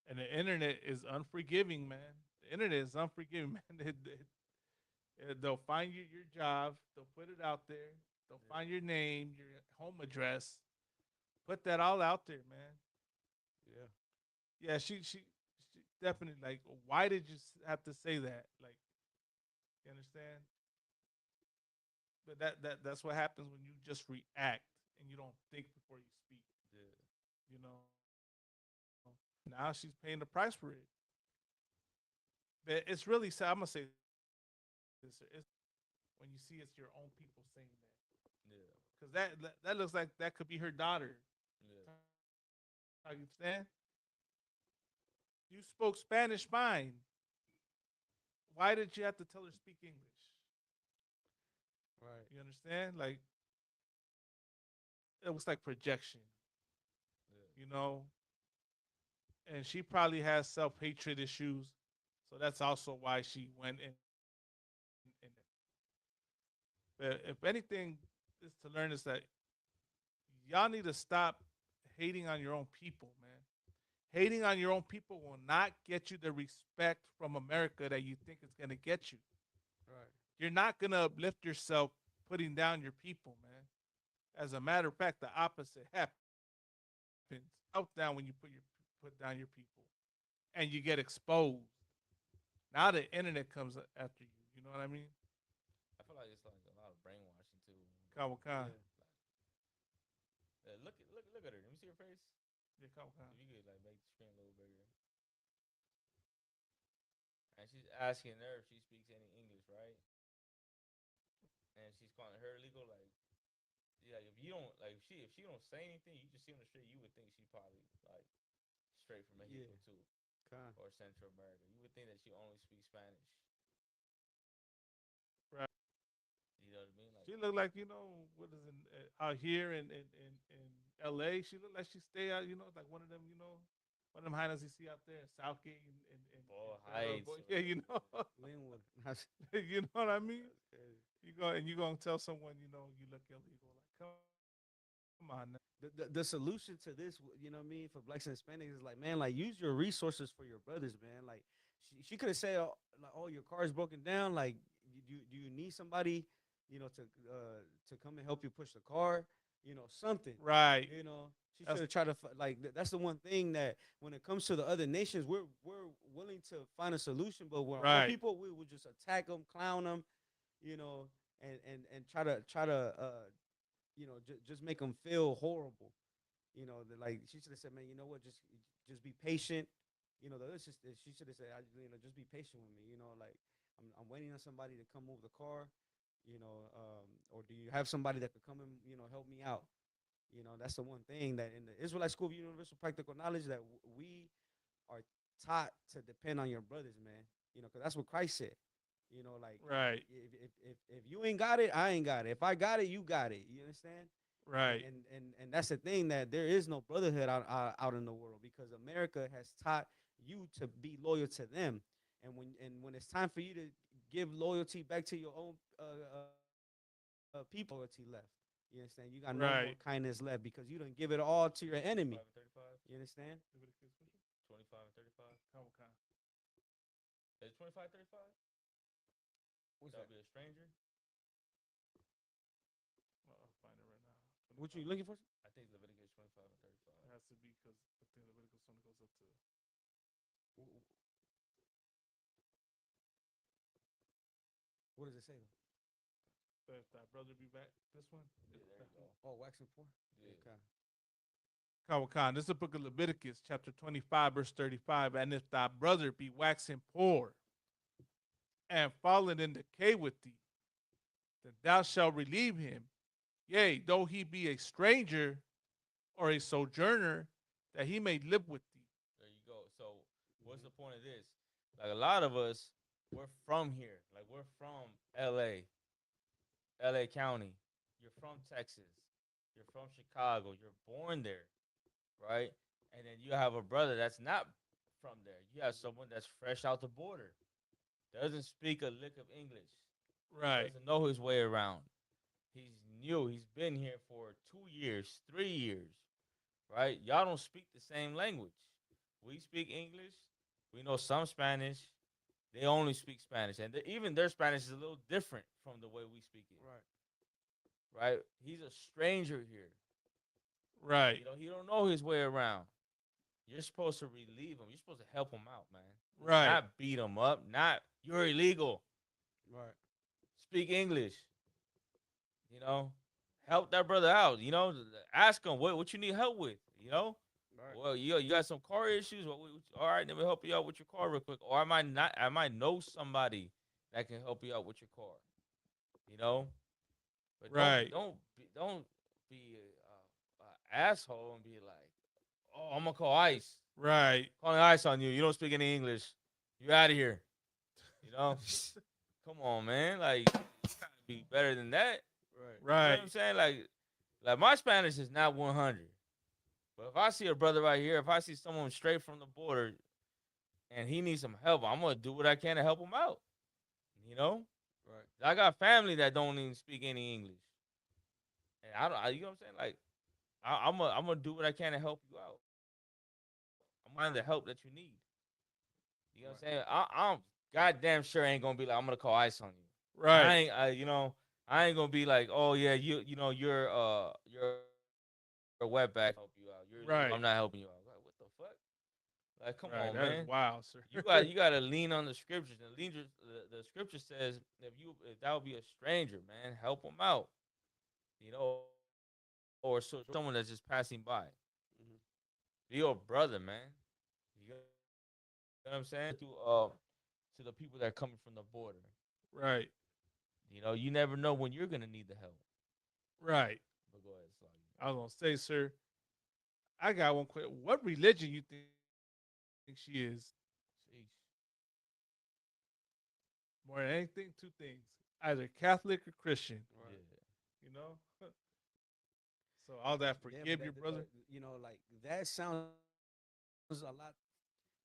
C: And the internet is unforgiving, man. The internet is unforgiving, man. They'll find you your job. They'll put it out there. They'll find your name, your home address. Put that all out there, man.
E: Yeah.
C: Yeah, she definitely like. Why did you have to say that? Like, you understand? But that's what happens when you just react and you don't think before you speak.
F: Yeah.
C: You know. Now she's paying the price for it. But it's really sad. I'm gonna say this: it's when you see it's your own people saying that,
F: Yeah.
C: because that looks like that could be her daughter.
F: Yeah.
C: How you understand? You spoke Spanish fine. Why did you have to tell her to speak English?
E: Right.
C: You understand? Like it was like projection,
F: Yeah.
C: you know. And she probably has self hatred issues, so that's also why she went in. But if anything, is to learn is that y'all need to stop hating on your own people, man. Hating on your own people will not get you the respect from America that you think it's gonna get you.
E: Right.
C: You're not gonna uplift yourself putting down your people, man. As a matter of fact, the opposite happens. Up down when you put down your people, and you get exposed. Now the internet comes after you. You know what I mean?
F: I feel like it's like a lot of brainwashing too.
C: Kawakan.
F: Look at her. Let me see her face.
C: Yeah, Kawakan.
F: If you could like make the screen a little bigger. And she's asking her if she speaks any English, right? And she's calling her illegal. Like, Yeah, if you don't like if she don't say anything, you just see on the street, you would think she probably like straight from Mexico
E: Yeah.
F: too,
E: Con.
F: or Central America. You would think that she only speaks Spanish.
C: Right.
F: You know what I mean? Like,
C: She looked like, you know, what is it, out here in LA. She looked like she stay out, you know, like one of them, you know, one of them highness you see out there in Southgate and
F: Ball
C: Fairfield,
F: Heights.
C: Yeah, you know.
E: Linwood.
C: You know what I mean?
E: That's crazy.
C: You gonna tell someone, you know, you look illegal. Like, come on now.
E: The solution to this, you know what I mean, for blacks and Hispanics is like, man, like use your resources for your brothers, man. Like she could have said, like, oh, your car is broken down. Like, do you need somebody, you know, to come and help you push the car, you know, something,
C: Right.
E: you know. She
C: That's-
E: should have tried to like. That's the one thing that when it comes to the other nations, we're willing to find a solution, but when our own
C: Right.
E: people, we will just attack them, clown them, you know, and try to you know, just make them feel horrible. You know, like she should have said, man, you know what, just be patient. You know, the other sister, she should have said, you know, just be patient with me. You know, like I'm waiting on somebody to come move the car. You know, or do you have somebody that could come and, you know, help me out? You know, that's the one thing that in the Israelite School of Universal Practical Knowledge that we are taught to depend on your brothers, man. You know, because that's what Christ said. You know, like
C: Right.
E: if you ain't got it, I ain't got it. If I got it, you got it. You understand?
C: Right.
E: And that's the thing, that there is no brotherhood out in the world, because America has taught you to be loyal to them, and when it's time for you to give loyalty back to your own people, loyalty left. You understand? You got no more
C: Right.
E: kindness left because you don't give it all to your enemy.
F: 35.
E: You understand?
F: 25 and 35.
C: Come on.
F: Is 25, 35?
E: What's
F: That'll
E: that?
F: be a stranger.
C: I'll find it right now.
E: What you looking for?
F: I think Leviticus 25 and 35.
C: It has to be because I think Leviticus only goes up to.
E: What does it say?
C: If thy brother be back, this one.
F: Yeah, there you go.
E: Oh, waxing poor.
F: Yeah.
E: Okay.
C: Kawakan, this is the book of Leviticus, chapter 25, verse 35. And if thy brother be waxing poor and fallen in decay with thee, then thou shalt relieve him. Yea, though he be a stranger or a sojourner, that he may live with thee.
F: There you go. So, what's the point of this? Like, a lot of us, we're from here. Like, we're from LA County. You're from Texas. You're from Chicago. You're born there, right? And then you have a brother that's not from there. You have someone that's fresh out the border, doesn't speak a lick of English,
C: Right.
F: doesn't know his way around. He's new. He's been here for 2 years, 3 years, right? Y'all don't speak the same language. We speak English. We know some Spanish. They only speak Spanish, and even their Spanish is a little different from the way we speak it. Right? He's a stranger here.
C: Right.
F: You know, he don't know his way around. You're supposed to relieve him. You're supposed to help him out, man.
C: Right.
F: Not beat him up. Not you're illegal.
E: Right.
F: Speak English. You know, help that brother out. You know, ask him what you need help with. You know,
E: Right.
F: well, you got some car issues. All right, let me help you out with your car real quick. Or I might know somebody that can help you out with your car. You know, but
C: Right.
F: don't be a asshole and be like, oh, I'm gonna call ICE.
C: Right.
F: Calling ICE on you. You don't speak any English. You're out of here. You know, come on, man. Like, you gotta be better than that.
E: Right.
F: You know
C: Right.
F: what I'm saying? Like my Spanish is not 100. But if I see a brother right here, if I see someone straight from the border and he needs some help, I'm going to do what I can to help him out. You know?
E: Right.
F: I got family that don't even speak any English. And you know what I'm saying? Like, I'm going to do what I can to help you out. I'm going to the help that you need. You know what I'm saying? I'm goddamn sure ain't going to be like, I'm going to call ICE on you.
C: Right.
F: I ain't gonna be like, oh yeah, you're a wetback. Help you out.
C: Right.
F: I'm not helping you out. Like, what the fuck? Like, come
C: Right.
F: on,
C: That
F: man.
C: is wild, sir.
F: You gotta lean on the scriptures. And the scripture says if that would be a stranger, man, help him out. You know, or someone that's just passing by.
E: Mhm.
F: Be your brother, man. You know what I'm saying? To the people that are coming from the border.
C: Right.
F: You know, you never know when you're gonna need the help.
C: Right.
F: Go ahead, Sluggy.
C: I was gonna say, sir, I got one quick. What religion you think she is?
F: Sheesh.
C: More than anything, two things: either Catholic or Christian.
F: Yeah.
C: You know. So all that
E: Yeah,
C: forgive
E: but
C: your brother.
E: you know, like that sounds a lot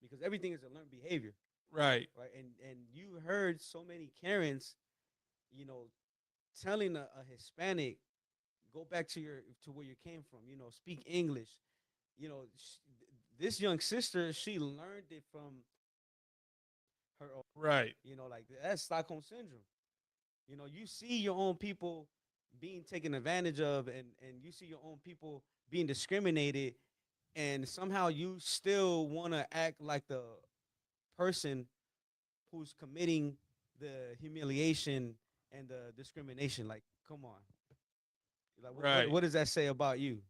E: because everything is a learned behavior,
C: Right.
E: right? And you heard so many Karens, you know, telling a Hispanic, go back to where you came from, you know, speak English. You know, this young sister, she learned it from her own,
C: Right.
E: you know, like that's Stockholm syndrome. You know, you see your own people being taken advantage of, and you see your own people being discriminated, and somehow you still want to act like the person who's committing the humiliation and the discrimination. Like, come on. Like,
C: Right.
E: what does that say about you?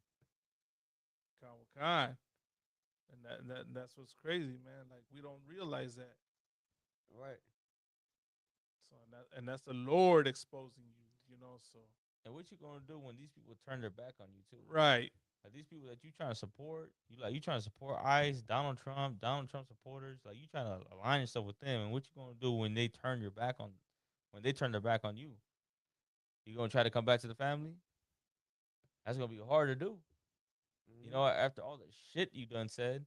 C: Kind. And that's what's crazy, man. Like we don't realize that.
E: Right.
C: So and that's the Lord exposing you. You know. So
F: And what you gonna do when these people turn their back on you too?
C: right.
F: Like these people that you trying to support, you trying to support ICE, Donald Trump supporters, like you trying to align yourself with them. And what you gonna do when they turn when they turn their back on you? You gonna try to come back to the family? That's gonna be hard to do. You know, after all the shit you done said,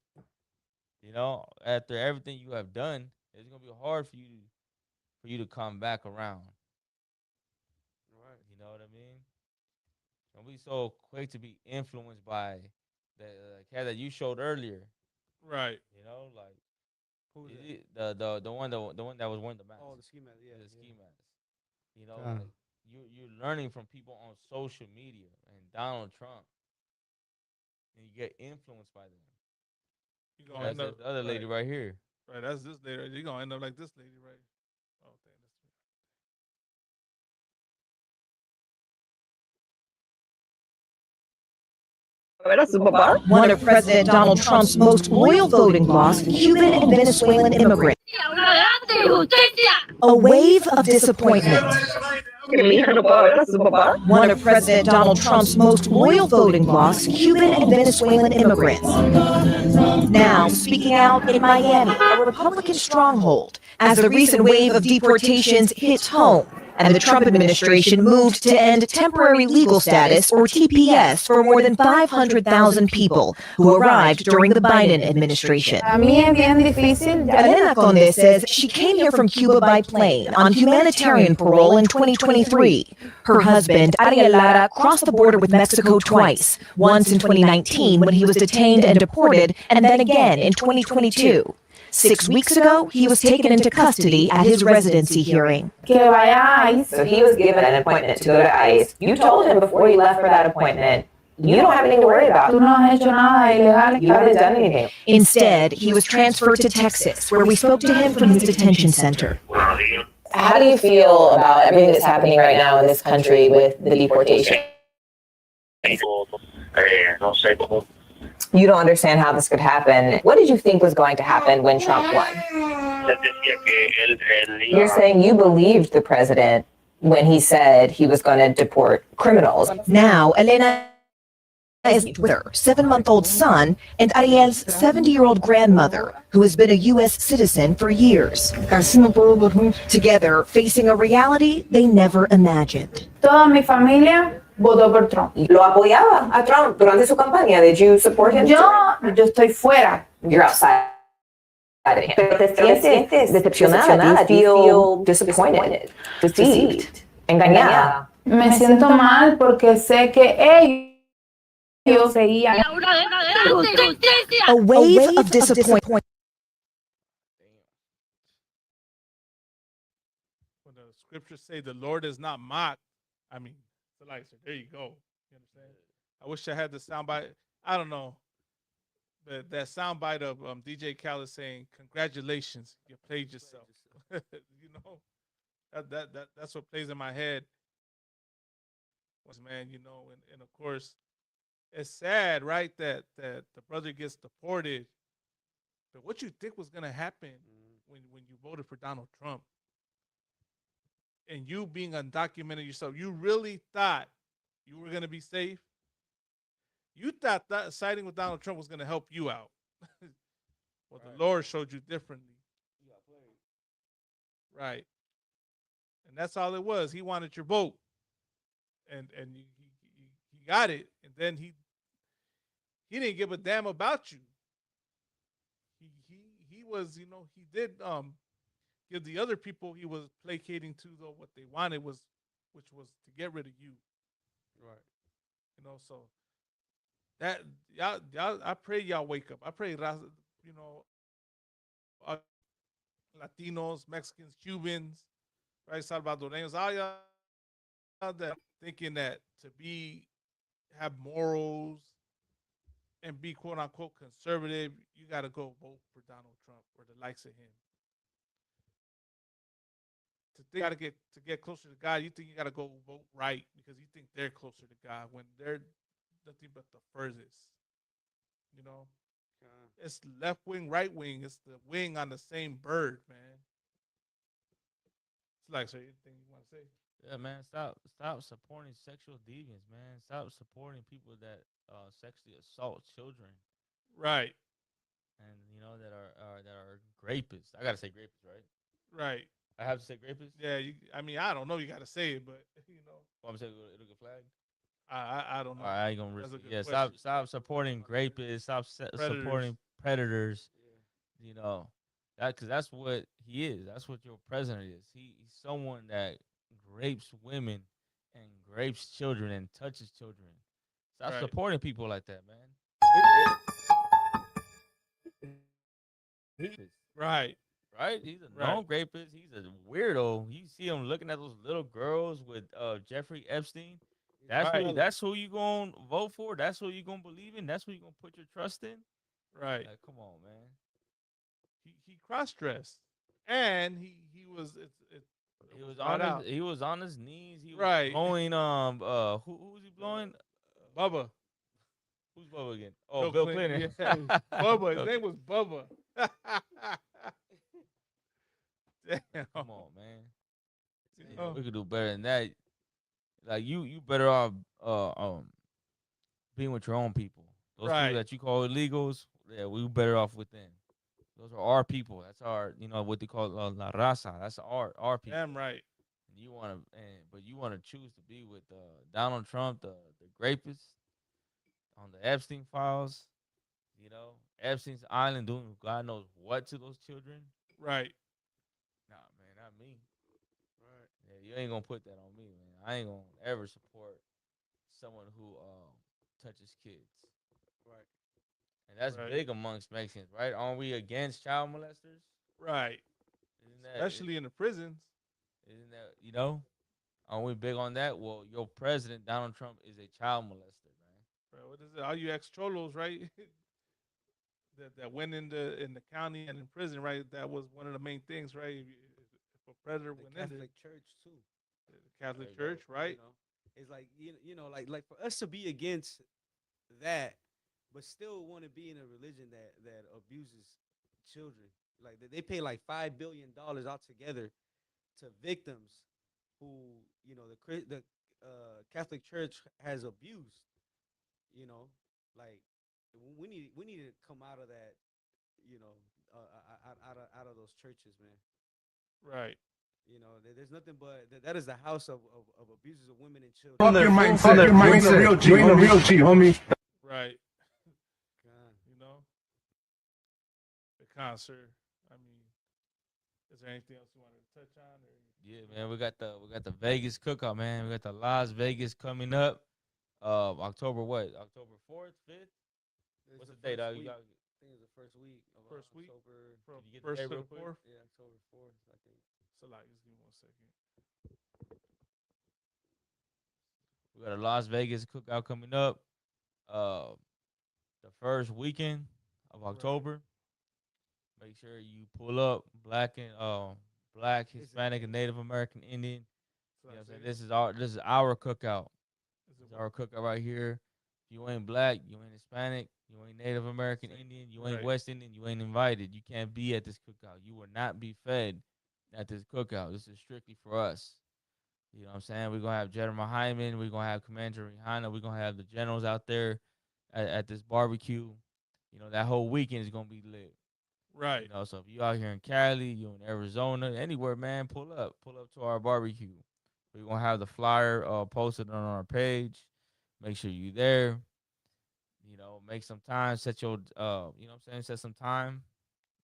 F: after everything you have done, it's gonna be hard for you to come back around.
E: Right.
F: You know what I mean? Don't be so quick to be influenced by the cat that you showed earlier.
C: Right.
F: You know, like
E: Who's that?
F: the one that was wearing the mask,
E: Oh, the ski mask. Yeah.
F: the ski mask. You know,
E: God.
F: like you're learning from people on social media and Donald Trump, and you get influenced by them.
C: You gonna end up
F: That's the other lady right here.
C: Right. That's this lady. You gonna end up like this lady, right? Oh, dang,
M: One of President Donald Trump's most loyal voting blocs, Cuban and Venezuelan immigrants. A wave of disappointment. One of President Donald Trump's most loyal voting blocs, Cuban and Venezuelan immigrants. Now speaking out in Miami, a Republican stronghold, as the recent wave of deportations hits home and the Trump administration moved to end temporary legal status, or TPS, for more than 500,000 people who arrived during the Biden administration. Elena Conde says she came here from Cuba by plane on humanitarian parole in 2023. Her husband, Ariel Lara, crossed the border with Mexico twice, once in 2019 when he was detained and deported, and then again in 2022. 6 weeks ago, he was taken into custody at his residency hearing.
N: So he was given an appointment to go to ICE. You told him before you left for that appointment, you don't have anything to worry about. You haven't done anything.
M: Instead, he was transferred to Texas, where we spoke to him from his detention center.
N: How do you feel about everything that's happening right now in this country with the deportation? You don't understand how this could happen. What did you think was going to happen when Trump won? You're saying you believed the president when he said he was going to deport criminals.
M: Now, Elena is with her 7-month-old son and Ariel's 70-year-old grandmother, who has been a U.S. citizen for years. Together, facing a reality they never imagined.
K: Toda mi familia votó por Trump.
N: Lo apoyaba a Trump durante su campaña. Did you support him?
K: Yo estoy fuera.
N: You're outside of him. Pero te sientes decepcionada. Do you feel disappointed, deceived, engañada?
K: Me siento mal porque sé que ellos seguían.
M: A wave of disappointment.
C: When the scriptures say the Lord is not mocked, I mean, so like, so there you go. You understand? I wish I had the soundbite. I don't know. That soundbite of DJ Khaled saying, "Congratulations, you played yourself." You know, that's what plays in my head. Man, you know, and of course, it's sad, right, that the brother gets deported. But what you think was gonna happen when you voted for Donald Trump? And you being undocumented yourself, you really thought you were gonna be safe. You thought that siding with Donald Trump was gonna help you out. Well, the Lord showed you differently. Right. And that's all it was. He wanted your vote, and he got it. And then he didn't give a damn about you. He was, you know, he did give the other people he was placating to, though, what they wanted was, which was to get rid of you.
E: Right.
C: You know, so that y'all, I pray y'all wake up. I pray, you know, uh, Latinos, Mexicans, Cubans, right, Salvadoreños, all y'all that thinking that to have morals and be quote unquote conservative, you got to go vote for Donald Trump or the likes of him. To get closer to God, you think you got to go vote right because you think they're closer to God when they're nothing but the furthest. You know, it's left wing, right wing. It's the wing on the same bird, man. It's like, so anything you want to say?
F: Yeah, man, stop supporting sexual deviants, man. Stop supporting people that sexually assault children.
C: Right.
F: And you know that are rapists. I gotta say rapists, right?
C: Right.
F: I have to say rapists.
C: Yeah, I mean, I don't know. You got to say it, but you know.
F: Well, I'm saying it'll get flagged.
C: I don't know.
F: I ain't gonna risk
C: That's
F: it.
C: a good
F: Yeah,
C: question.
F: stop supporting rapists. Stop supporting predators. You know, because that's what he is. That's what your president is. He's someone that rapes women and rapes children and touches children. Stop supporting people like that, man.
C: Right.
F: Right? He's a known rapist. He's a weirdo. You see him looking at those little girls with Jeffrey Epstein. That's who you gonna vote for. That's who you gonna believe in. That's who you gonna put your trust in.
C: Right.
F: Like, come on, man.
C: He cross dressed, and he was
F: he was on his knees. He was blowing who's he blowing?
C: Bubba.
F: Who's Bubba again? Oh, Bill Clinton.
C: Yeah. Bubba. His name was Bubba. Damn.
F: Come on, man. You know, we could do better than that. Like you better off being with your own people. Those people that you call illegals, yeah, we better off with them. Those are our people. That's our, you know, what they call la raza. That's our people.
C: Damn right.
F: And but you want to choose to be with Donald Trump, the rapist, on the Epstein files. You know, Epstein's island doing God knows what to those children.
C: Right.
F: Nah, man, not me. Right. Yeah, you ain't gonna put that on me, man. I ain't gonna ever support someone who touches kids.
E: Right.
F: And that's big amongst Mexicans, right? Aren't we against child molesters?
C: Right. Especially in the prisons.
F: Isn't that, you know? Aren't we big on that? Well, your president, Donald Trump, is a child molester, man.
C: Bro, what is it? All you ex-cholos, right? that went in the county and in prison, right? That was one of the main things, right? If a predator went in there.
E: Catholic Church, too.
C: The Catholic Church, right?
E: You know, it's like, you know, like for us to be against that, but still want to be in a religion that abuses children. Like they pay like $5 billion altogether to victims who, you know, the Catholic Church has abused. You know, like we need to come out of that. You know, out of those churches, man.
C: Right.
E: You know, there's nothing but that is the house of abuses of women and children.
J: Fuck your mindset. You ain't a real G, homie.
C: Right. You know, the concert. I mean, is there anything else you wanted to touch on? Or?
F: Yeah, man, we got the Vegas cookout, man. We got the Las Vegas coming up. October what? October 4th, 5th? What's the date?
E: I think it's the first week of October.
C: From
F: Did you get
C: first
F: the
C: to
F: date
C: the
F: real quick?
C: 4th?
E: Yeah, October 4th, I think.
C: So like, just give me 1 second.
F: We got a Las Vegas cookout coming up. The first weekend of October. Make sure you pull up black, Hispanic, and Native American Indian. You know what I'm saying? This is our cookout. This is our cookout right here. If you ain't black, you ain't Hispanic, you ain't Native American Indian, you ain't West Indian, you ain't invited. You can't be at this cookout. You will not be fed at this cookout. This is strictly for us. You know what I'm saying? We're gonna have General Hyman, we're gonna have Commander Rihanna, we're gonna have the generals out there at this barbecue. You know, that whole weekend is gonna be lit.
C: Right.
F: You know, so if you out here in Cali, you in Arizona, anywhere, man, pull up to our barbecue. We're gonna have the flyer posted on our page. Make sure you there. You know, make some time, set your you know what I'm saying, set some time.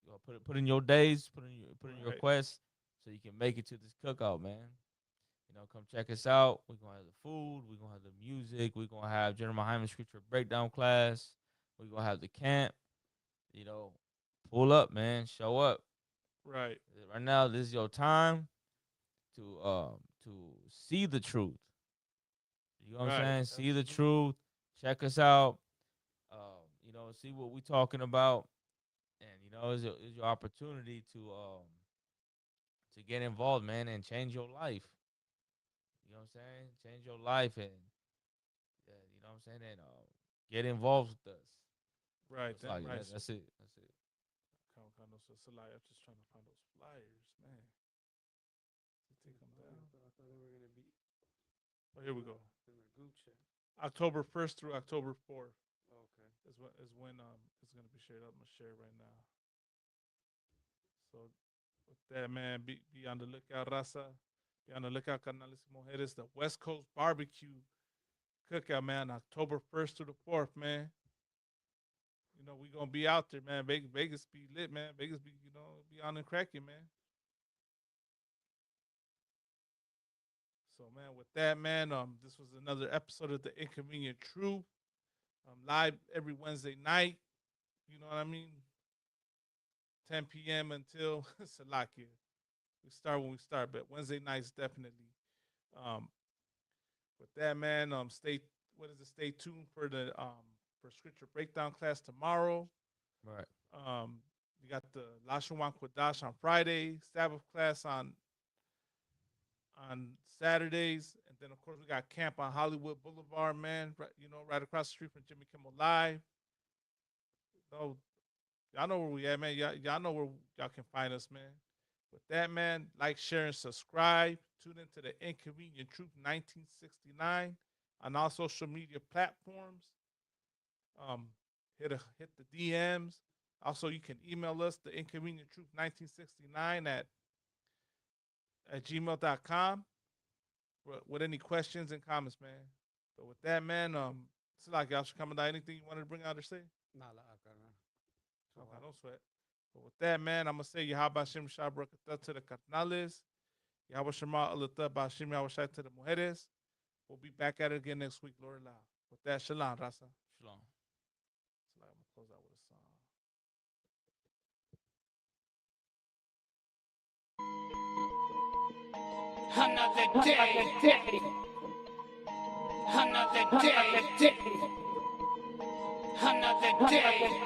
F: You know, put in your days, put in your requests so you can make it to this cookout, man. You know, come check us out. We're gonna have the food, we're gonna have the music, we're gonna have General Hyman scripture breakdown class, we're gonna have the camp. You know, pull up, man, show up.
C: Right.
F: Right now, this is your time to see the truth. You know what I'm saying? See the truth. Check us out. You know, see what we talking about, and you know, it's your opportunity to get involved, man, and change your life. You know what I'm saying? Change your life, and you know what I'm saying, and get involved with us.
C: Right.
F: So like,
C: right.
F: That's it.
C: I'm just trying to find those flyers, man. Take them down.
E: I thought they were gonna be.
C: Oh, here we go.
E: In the group chat.
C: October 1st through October 4th.
E: Okay.
C: Is when it's gonna be shared. I'm gonna share it right now. So with that, man, be on the lookout, Raza. Be on the lookout, Canales y Mujeres. The West Coast Barbecue Cookout, man, October 1st through the 4th, man. You know, we gonna be out there, man. Vegas be lit, man. Vegas be, you know, be on and cracking, man. So, man, with that, man, this was another episode of the Inconvenient Truth. Live every Wednesday night. You know what I mean? 10 p.m. until Salakia. We start when we start, but Wednesday nights definitely. With that, man, stay tuned for the for scripture breakdown class tomorrow.
F: Right.
C: You got the Lashawan Kodash on Friday, Sabbath class on Saturdays, and then of course we got camp on Hollywood Boulevard, man. Right, you know, right across the street from Jimmy Kimmel Live. So y'all know where we at, man. Y'all know where y'all can find us, man. With that, man, like, share, and subscribe. Tune into the Inconvenient Truth 1969 on all social media platforms. Hit the DMs. Also, you can email us, the Inconvenient Truth 1969 at gmail.com with any questions and comments, man. But with that, man, it's like y'all should come out. Anything you wanted to bring out or say?
E: Nah,
C: No sweat. But with that, man, I'm gonna say Yahaba Shem Shah Barakatah to the Carnales. Yahweh Shema Alatah Bashim Yahweh Shai to the Mujeres. We'll be back at it again next week, Lord allow. With that, Shalom, Rasa.
F: Shalom.
C: So I'm gonna close out with a song.
O: Another day. Another day. Another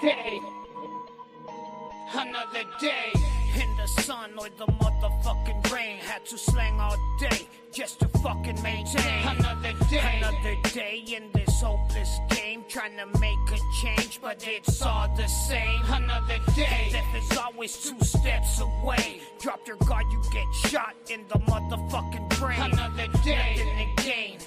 O: day. Another day. In the sun or the motherfucking rain. Had to slang all day just to fucking maintain. Another day in this hopeless game. Trying to make a change, but it's all the same. Another day. Death is always 2 steps away. Drop your guard, you get shot in the motherfucking brain. Another day. Nothing to gain.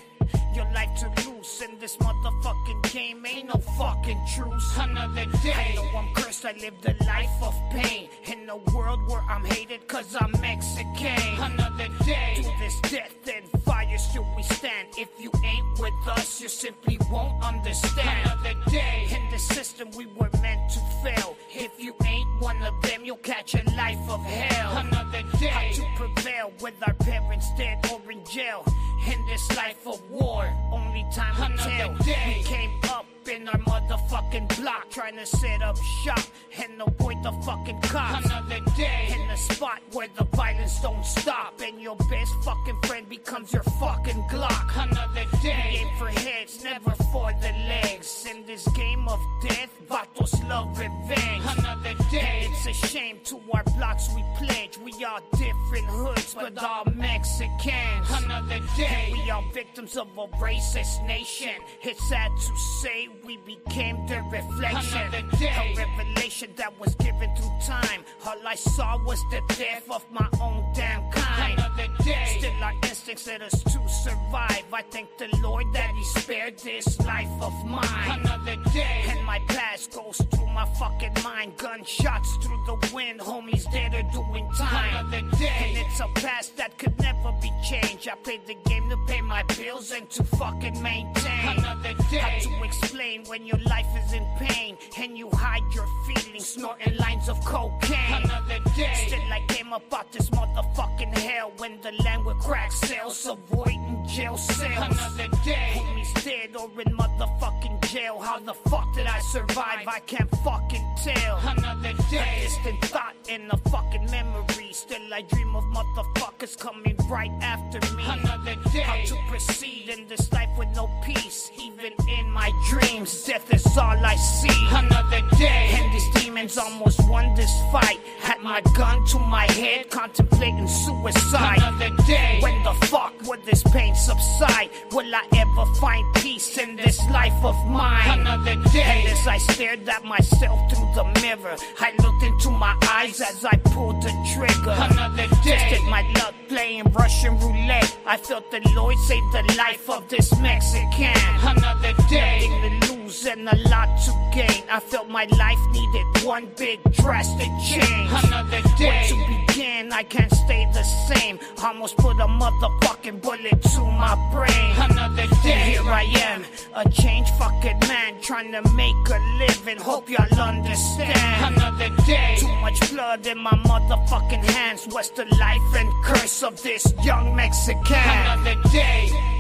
O: Your life to lose in this motherfucking game. Ain't no fucking truce. Another day. I know I'm cursed, I live the life of pain. In a world where I'm hated cause I'm Mexican. Another day. To this death and fire still we stand. If you ain't with us, you simply won't understand. Another day. In the system we were meant to fail. If you ain't one of them, you'll catch a life of hell. Another day. How to prevail with our parents dead or in jail. In this life of war, only time will tell. We came up in our motherfucking block, trying to set up shop and avoid the fucking cops. Another day in the spot where the violence don't stop, and your best fucking friend becomes your fucking Glock. Another day. We aim for heads, never for the legs. In this game of death, vatos love revenge. Another day. It's a shame to our blocks we pledge. We are different hoods, but all Mexicans. Another day. We are victims of a racist nation. It's sad to say we became the reflection. A revelation that was given through time. All I saw was the death of my own damn kind. Another day. day. Still our instincts led us to survive. I thank the Lord that he spared this life of mine. Another day, and my past goes through my fucking mind. Gunshots through the wind, homies dead or doing time. Another day, and it's a past that could never be changed. I played the game to pay my bills and to fucking maintain. Another day, how to explain when your life is in pain and you hide your feelings, snorting lines of cocaine. Another day, still I came up out this motherfucking hell when the land would crack sales, avoiding jail cells. Another day, homies dead or in motherfucking jail. How the fuck did I survive? I can't fucking tell. Another day, a distant thought in a fucking memory. Still I dream of motherfuckers coming right after me. Another day, how to proceed in this life with no peace. Even in my dreams, death is all I see. Another day, and these demons almost won this fight. Had my gun to my head, contemplating suicide. Another day, when the fuck would this pain subside? Will I ever find peace in this life of mine? Another day, and as I stared at myself through the mirror, I looked into my eyes as I pulled the trigger. Another day, tested my luck playing Russian roulette. I felt the Lord save the life of this Mexican. Another day, nothing to lose and a lot to gain. I felt my life needed one big drastic change. Another day, where to begin? I can't stay the same. Almost put a motherfucking bullet to my brain. Another day, and here I am, a changed fucking man, trying to make a living. Hope y'all understand. Another day, too much blood in my motherfucking hands. What's the life and curse of this young Mexican? Another day.